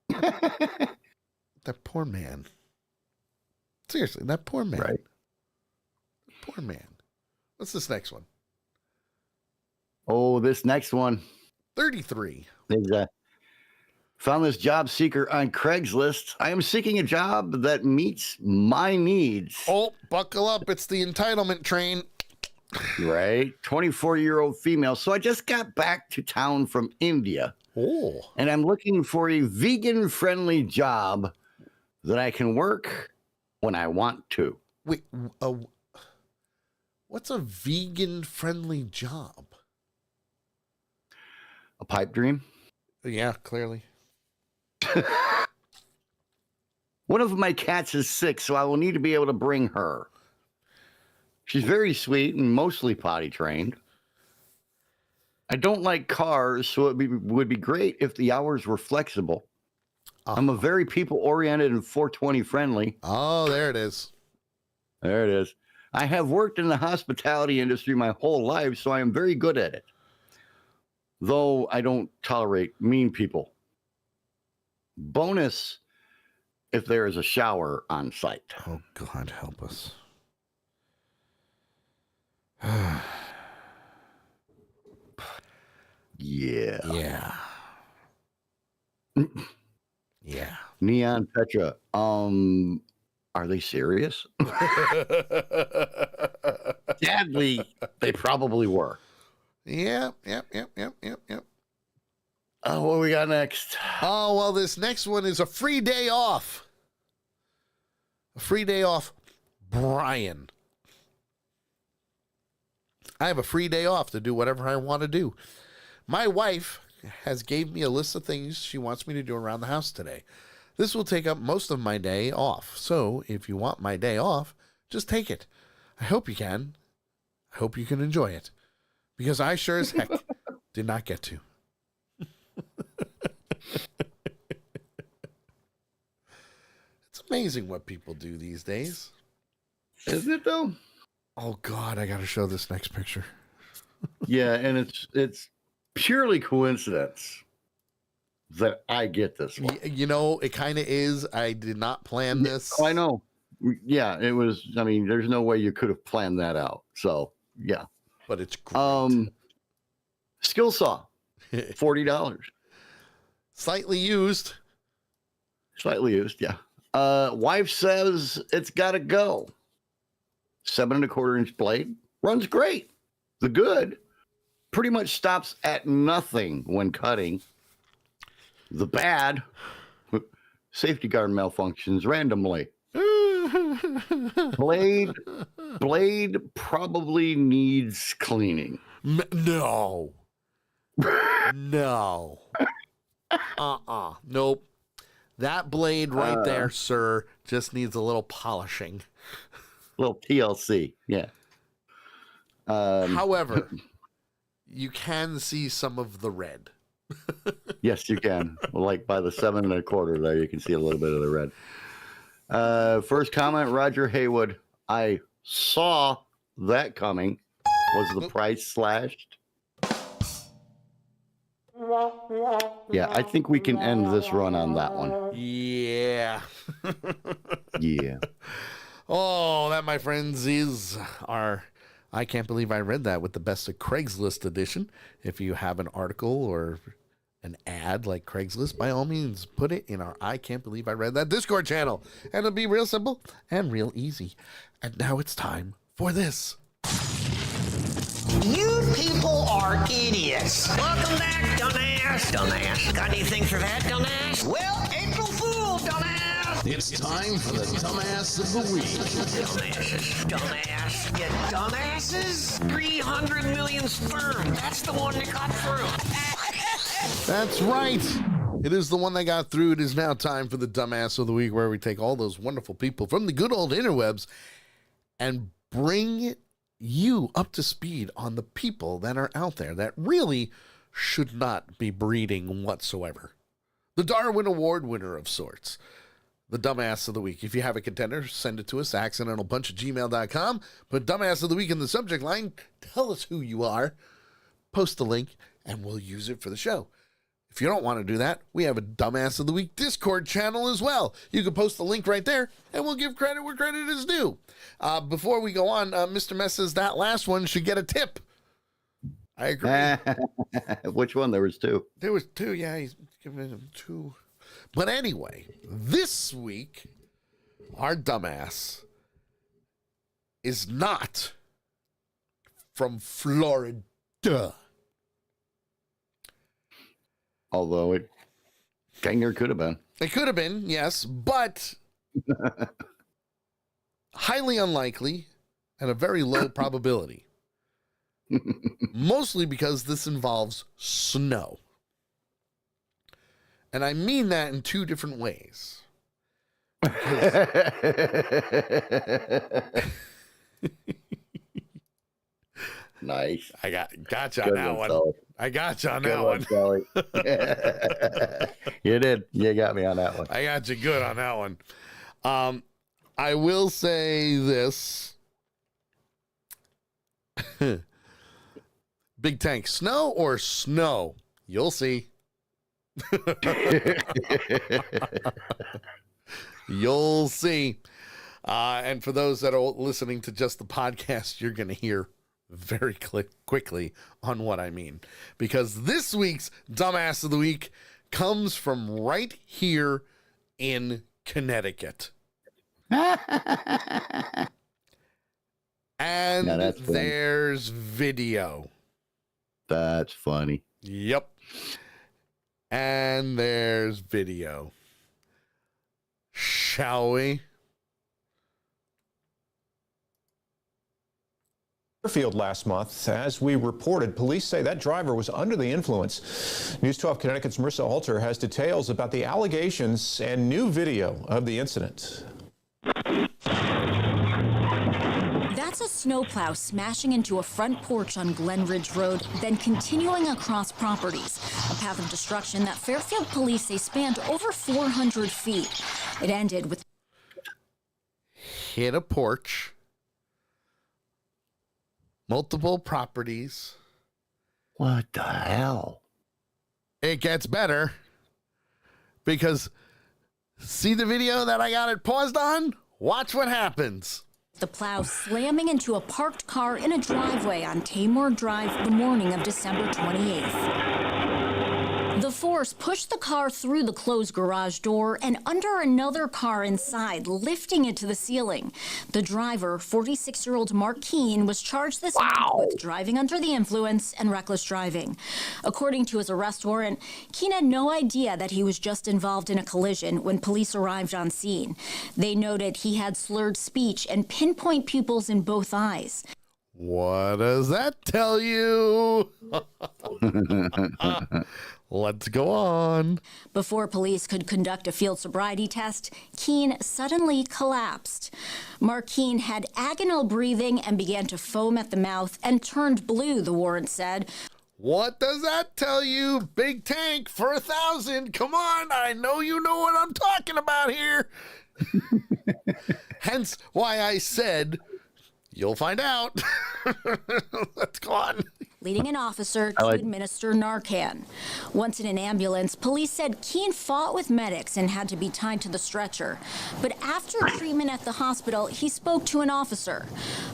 That poor man. Seriously, that poor man. Right. Poor man. What's this next one? Oh, this next one. 33. Found this job seeker on Craigslist. I am seeking a job that meets my needs. Oh, buckle up. It's the entitlement train. Right. 24-year-old female. So I just got back to town from India. Oh. And I'm looking for a vegan-friendly job that I can work when I want to. Wait, what's a vegan-friendly job? A pipe dream? Yeah, clearly. One of my cats is sick, so I will need to be able to bring her. She's very sweet and mostly potty trained. I don't like cars, so it would be great if the hours were flexible. I'm a very people-oriented and 420 friendly. Oh, there it is. There it is. I have worked in the hospitality industry my whole life, so I am very good at it. Though I don't tolerate mean people. Bonus if there is a shower on site. Oh, God, help us. Yeah. Yeah. Yeah. Neon Petra. Are they serious? Sadly, they probably were. Yep. Oh, what we got next? Oh, well, this next one is a free day off. A free day off, Brian. I have a free day off to do whatever I want to do. My wife has gave me a list of things she wants me to do around the house today. This will take up most of my day off. So if you want my day off, just take it. I hope you can. I hope you can enjoy it. Because I sure as heck did not get to. It's amazing what people do these days. Isn't it though? Oh God, I gotta show this next picture. Yeah, and it's purely coincidence that I get this one. You know, it kind of is. I did not plan this. Oh, I know. Yeah, it was. I mean, there's no way you could have planned that out. So yeah, but it's great. Skill saw, $40. Slightly used. Slightly used, yeah. Wife says it's got to go. 7 1/4-inch blade runs great. The good pretty much stops at nothing when cutting. The bad, safety guard malfunctions randomly. Blade probably needs cleaning. No. No. Nope. That blade right there, sir, just needs a little polishing. Little TLC, yeah. However, you can see some of the red. Yes, you can. Like by the 7 1/4 there, you can see a little bit of the red. First comment, Roger Haywood. I saw that coming. Was the price slashed? Yeah, I think we can end this run on that one. Yeah. Yeah. Oh, that, my friends, is our I Can't Believe I Read That with the Best of Craigslist edition. If you have an article or an ad like Craigslist, by all means, put it in our I Can't Believe I Read That Discord channel. And it'll be real simple and real easy. And now it's time for this. You people are idiots. Welcome back, dumbass. Dumbass. Got anything for that, dumbass? Well, April Fool, dumbass. It's time for the Dumbass of the Week. Dumbasses. Dumbass. You dumbasses. 300 million sperm. That's the one that got through. That's right. It is the one that got through. It is now time for the Dumbass of the Week, where we take all those wonderful people from the good old interwebs and bring you up to speed on the people that are out there that really should not be breeding whatsoever. The Darwin Award winner of sorts. The Dumbass of the Week. If you have a contender, send it to us, accidentalbunch@gmail.com. Put Dumbass of the Week in the subject line. Tell us who you are. Post the link, and we'll use it for the show. If you don't want to do that, we have a Dumbass of the Week Discord channel as well. You can post the link right there, and we'll give credit where credit is due. Before we go on, Mr. Mess says that last one should get a tip. I agree. Which one? There was two. There was two. Yeah, he's giving him two. But anyway, this week, our dumbass is not from Florida. Although it kind of could have been. It could have been, yes, but highly unlikely and a very low probability. Mostly because this involves snow. And I mean that in two different ways. Nice. I got you on that one. Sully. I got you on that one. Sully. You did. You got me on that one. I got you good on that one. I will say this. Big Tank, snow or snow? You'll see. You'll see. And for those that are listening to just the podcast, you're going to hear very quickly on what I mean. Because this week's Dumbass of the Week comes from right here in Connecticut. And there's video. That's funny. Yep. And there's video. Shall we? Fairfield last month. As we reported, police say that driver was under the influence. News 12 Connecticut's Marissa Alter has details about the allegations and new video of the incident. That's a snowplow smashing into a front porch on Glen Ridge Road, then continuing across properties. A path of destruction that Fairfield police say spanned over 400 feet. It ended with hit a porch, multiple properties. What the hell? It gets better because see the video that I got it paused on? Watch what happens. The plow slamming into a parked car in a driveway on Tamor Drive the morning of December 28th. The force pushed the car through the closed garage door and under another car inside, lifting it to the ceiling. The driver, 46-year-old Mark Keene, was charged this month with driving under the influence and reckless driving. According to his arrest warrant, Keene had no idea that he was just involved in a collision when police arrived on scene. They noted he had slurred speech and pinpoint pupils in both eyes. What does that tell you? Let's go on. Before police could conduct a field sobriety test, Keene suddenly collapsed. Mark Keene had agonal breathing and began to foam at the mouth and turned blue, the warrant said. What does that tell you? Big Tank for 1,000. Come on, I know you know what I'm talking about here. Hence why I said, you'll find out. Let's go on. Leading an officer to administer Narcan. Once in an ambulance, police said Keene fought with medics and had to be tied to the stretcher. But after treatment at the hospital, he spoke to an officer.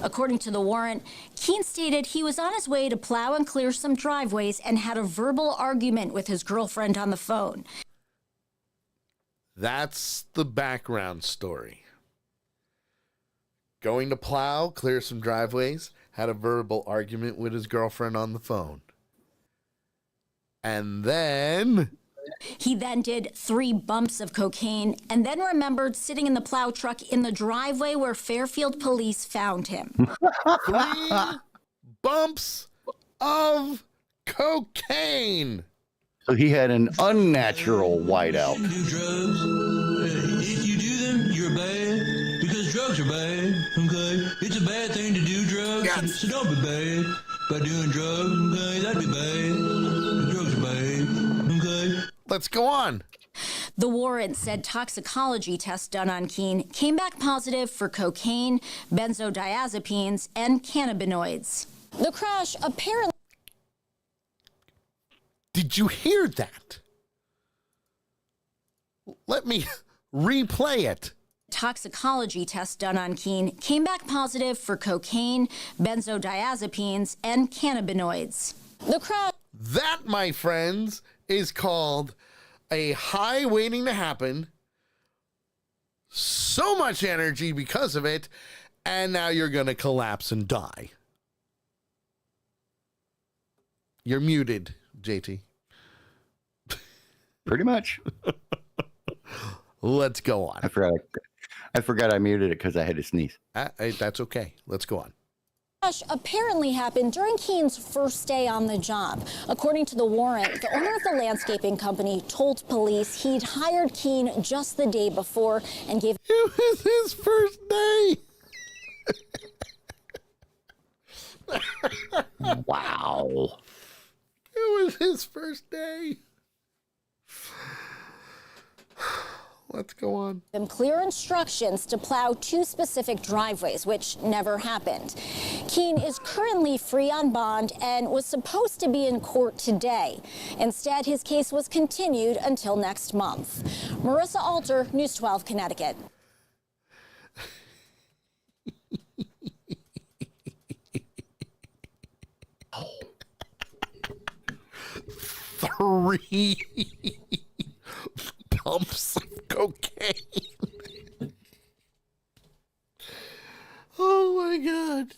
According to the warrant, Keene stated he was on his way to plow and clear some driveways and had a verbal argument with his girlfriend on the phone. That's the background story. Going to plow, clear some driveways, had a verbal argument with his girlfriend on the phone. And then he then did 3 bumps of cocaine and then remembered sitting in the plow truck in the driveway where Fairfield police found him. 3 bumps of cocaine. So he had an unnatural whiteout. If you do them, you're bad. Because drugs are bad, okay? It's a bad thing to do drugs, so don't be bad. By doing drugs, okay? That'd be bad. Drugs are bad, okay? Let's go on. The warrant said toxicology tests done on Keene came back positive for cocaine, benzodiazepines, and cannabinoids. The crash apparently... Did you hear that? Let me replay it. Toxicology test done on Keene came back positive for cocaine, benzodiazepines, and cannabinoids. The crowd. That, my friends, is called a high waiting to happen. So much energy because of it, and now you're going to collapse and die. You're muted, JT. Pretty much. Let's go on. I forgot I muted it because I had to sneeze. That's okay. Let's go on. Apparently happened during Keene's first day on the job. According to the warrant, the owner of the landscaping company told police he'd hired Keene just the day before and gave... It was his first day. Wow. It was his first day. Let's go on. Clear instructions to plow 2 specific driveways, which never happened. Keene is currently free on bond and was supposed to be in court today. Instead, his case was continued until next month. Marissa Alter, News 12, Connecticut. Three pumps of cocaine. Oh my God.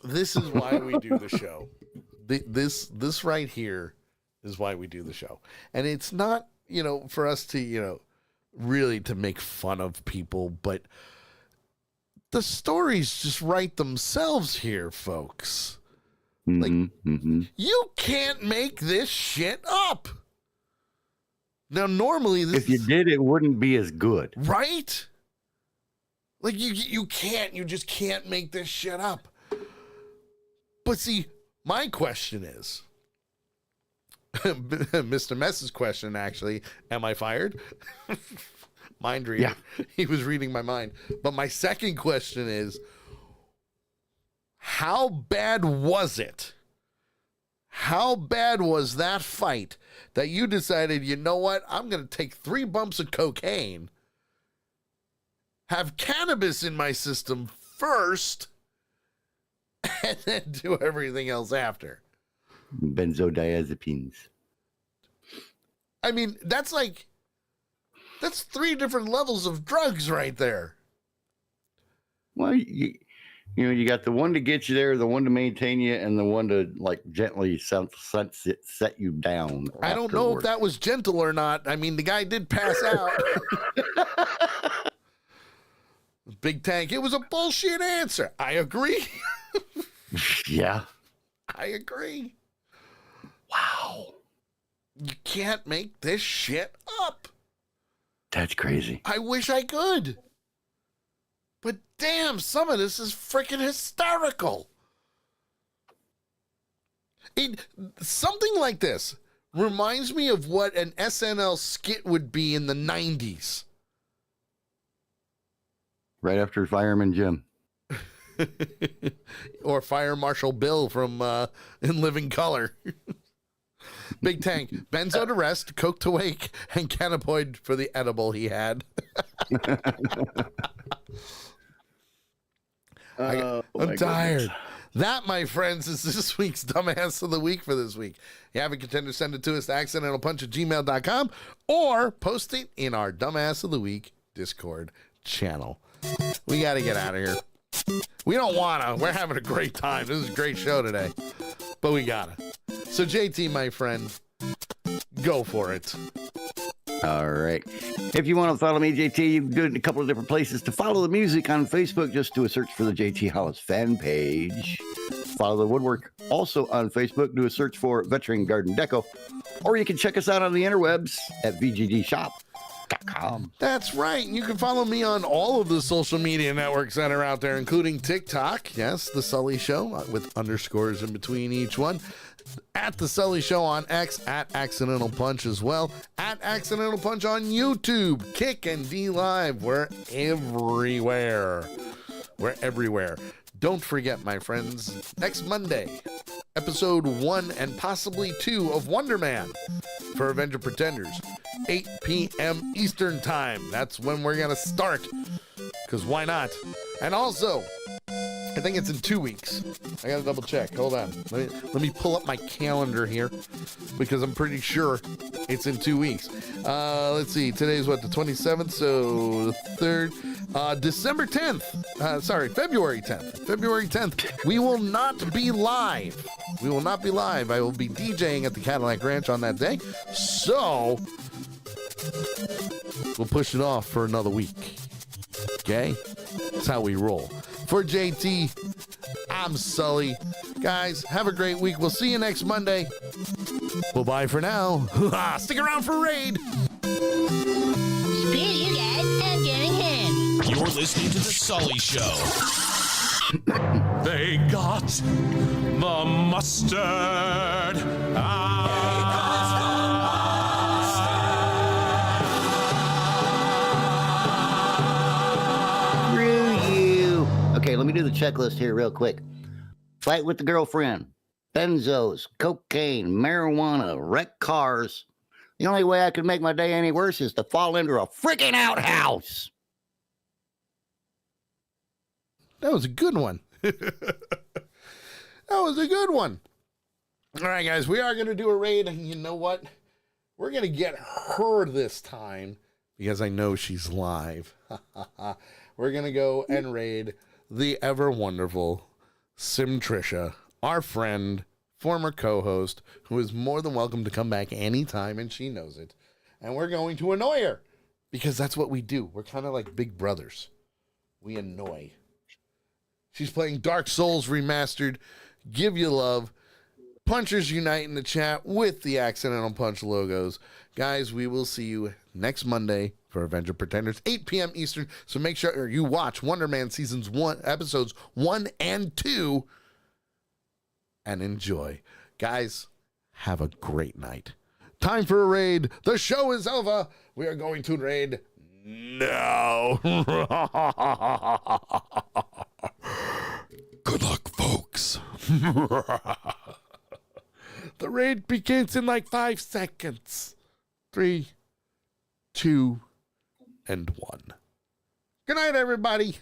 This is why we do the show. This right here is why we do the show. And it's not, for us to, really to make fun of people, but the stories just write themselves here, folks. Like, you can't make this shit up. Now, normally, if you did, it wouldn't be as good, right? Like you just can't make this shit up. But see, my question is, Mr. Mess's question actually, am I fired? Mind reading. Yeah. He was reading my mind. But my second question is, how bad was it? How bad was that fight that you decided, you know what, I'm going to take 3 bumps of cocaine, have cannabis in my system first, and then do everything else after? Benzodiazepines. I mean, that's 3 different levels of drugs right there. Well, you got the one to get you there, the one to maintain you, and the one to gently set you down. I don't know if that was gentle or not. I mean, the guy did pass out. Big Tank, it was a bullshit answer. I agree. Yeah. I agree. Wow. You can't make this shit up. That's crazy. I wish I could. But damn, some of this is freaking hysterical. Something like this reminds me of what an SNL skit would be in the 90s. Right after Fireman Jim. Or Fire Marshal Bill from In Living Color. Big Tank, benzo to rest, coke to wake, and cannabinoid for the edible he had. I'm tired. That, my friends, is this week's Dumbass of the Week for this week. You have a contender, send it to us at accidentalpunch@gmail.com or post it in our Dumbass of the Week Discord channel. We got to get out of here. We don't want to. We're having a great time. This is a great show today. But we got to. So, JT, my friend, go for it. All right. If you want to follow me, JT, you can do it in a couple of different places. To follow the music on Facebook, just do a search for the JT Hollis fan page. Follow the woodwork also on Facebook. Do a search for Veteran Garden Deco. Or you can check us out on the interwebs at VGDshop.com. That's right. You can follow me on all of the social media networks that are out there, including TikTok. Yes, The Sully Show with underscores in between each one. At The Sully Show on X, at Accidental Punch as well, at Accidental Punch on YouTube, Kick and D Live. We're everywhere. We're everywhere. Don't forget, my friends, next Monday episode 1 and possibly 2 of Wonder Man for Avenger Pretenders, 8 p.m. Eastern Time. That's when we're going to start, because why not? And also, I think it's in 2 weeks. I got to double check. Hold on. Let me pull up my calendar here, because I'm pretty sure it's in 2 weeks. Let's see. Today's what, the 27th? So the 3rd. December 10th. February 10th. February 10th. We will not be live. We will not be live. I will be DJing at the Cadillac Ranch on that day. So we'll push it off for another week. Okay? That's how we roll. For JT, I'm Sully. Guys, have a great week. We'll see you next Monday. Bye for now. Stick around for Raid. Screw you guys, I'm going home. You're listening to The Sully Show. They got the mustard. Screw you. Okay, let me do the checklist here real quick. Fight with the girlfriend, benzos, cocaine, marijuana, wrecked cars. The only way I could make my day any worse is to fall into a freaking outhouse. That was a good one. That was a good one. All right, guys, we are going to do a raid. And you know what? We're going to get her this time because I know she's live. We're going to go and raid the ever wonderful Sim Trisha, our friend, former co-host, who is more than welcome to come back anytime, and she knows it. And we're going to annoy her because that's what we do. We're kind of like big brothers. We annoy. She's playing Dark Souls Remastered. Give you love. Punchers unite in the chat with the Accidental Punch logos. Guys, we will see you next Monday for Avenger Pretenders, 8 p.m. Eastern. So make sure you watch Wonder Man Seasons 1, Episodes 1 and 2, and enjoy. Guys, have a great night. Time for a raid. The show is over. We are going to raid now. Good luck, folks. The raid begins in like 5 seconds. 3, 2, and 1. Good night, everybody.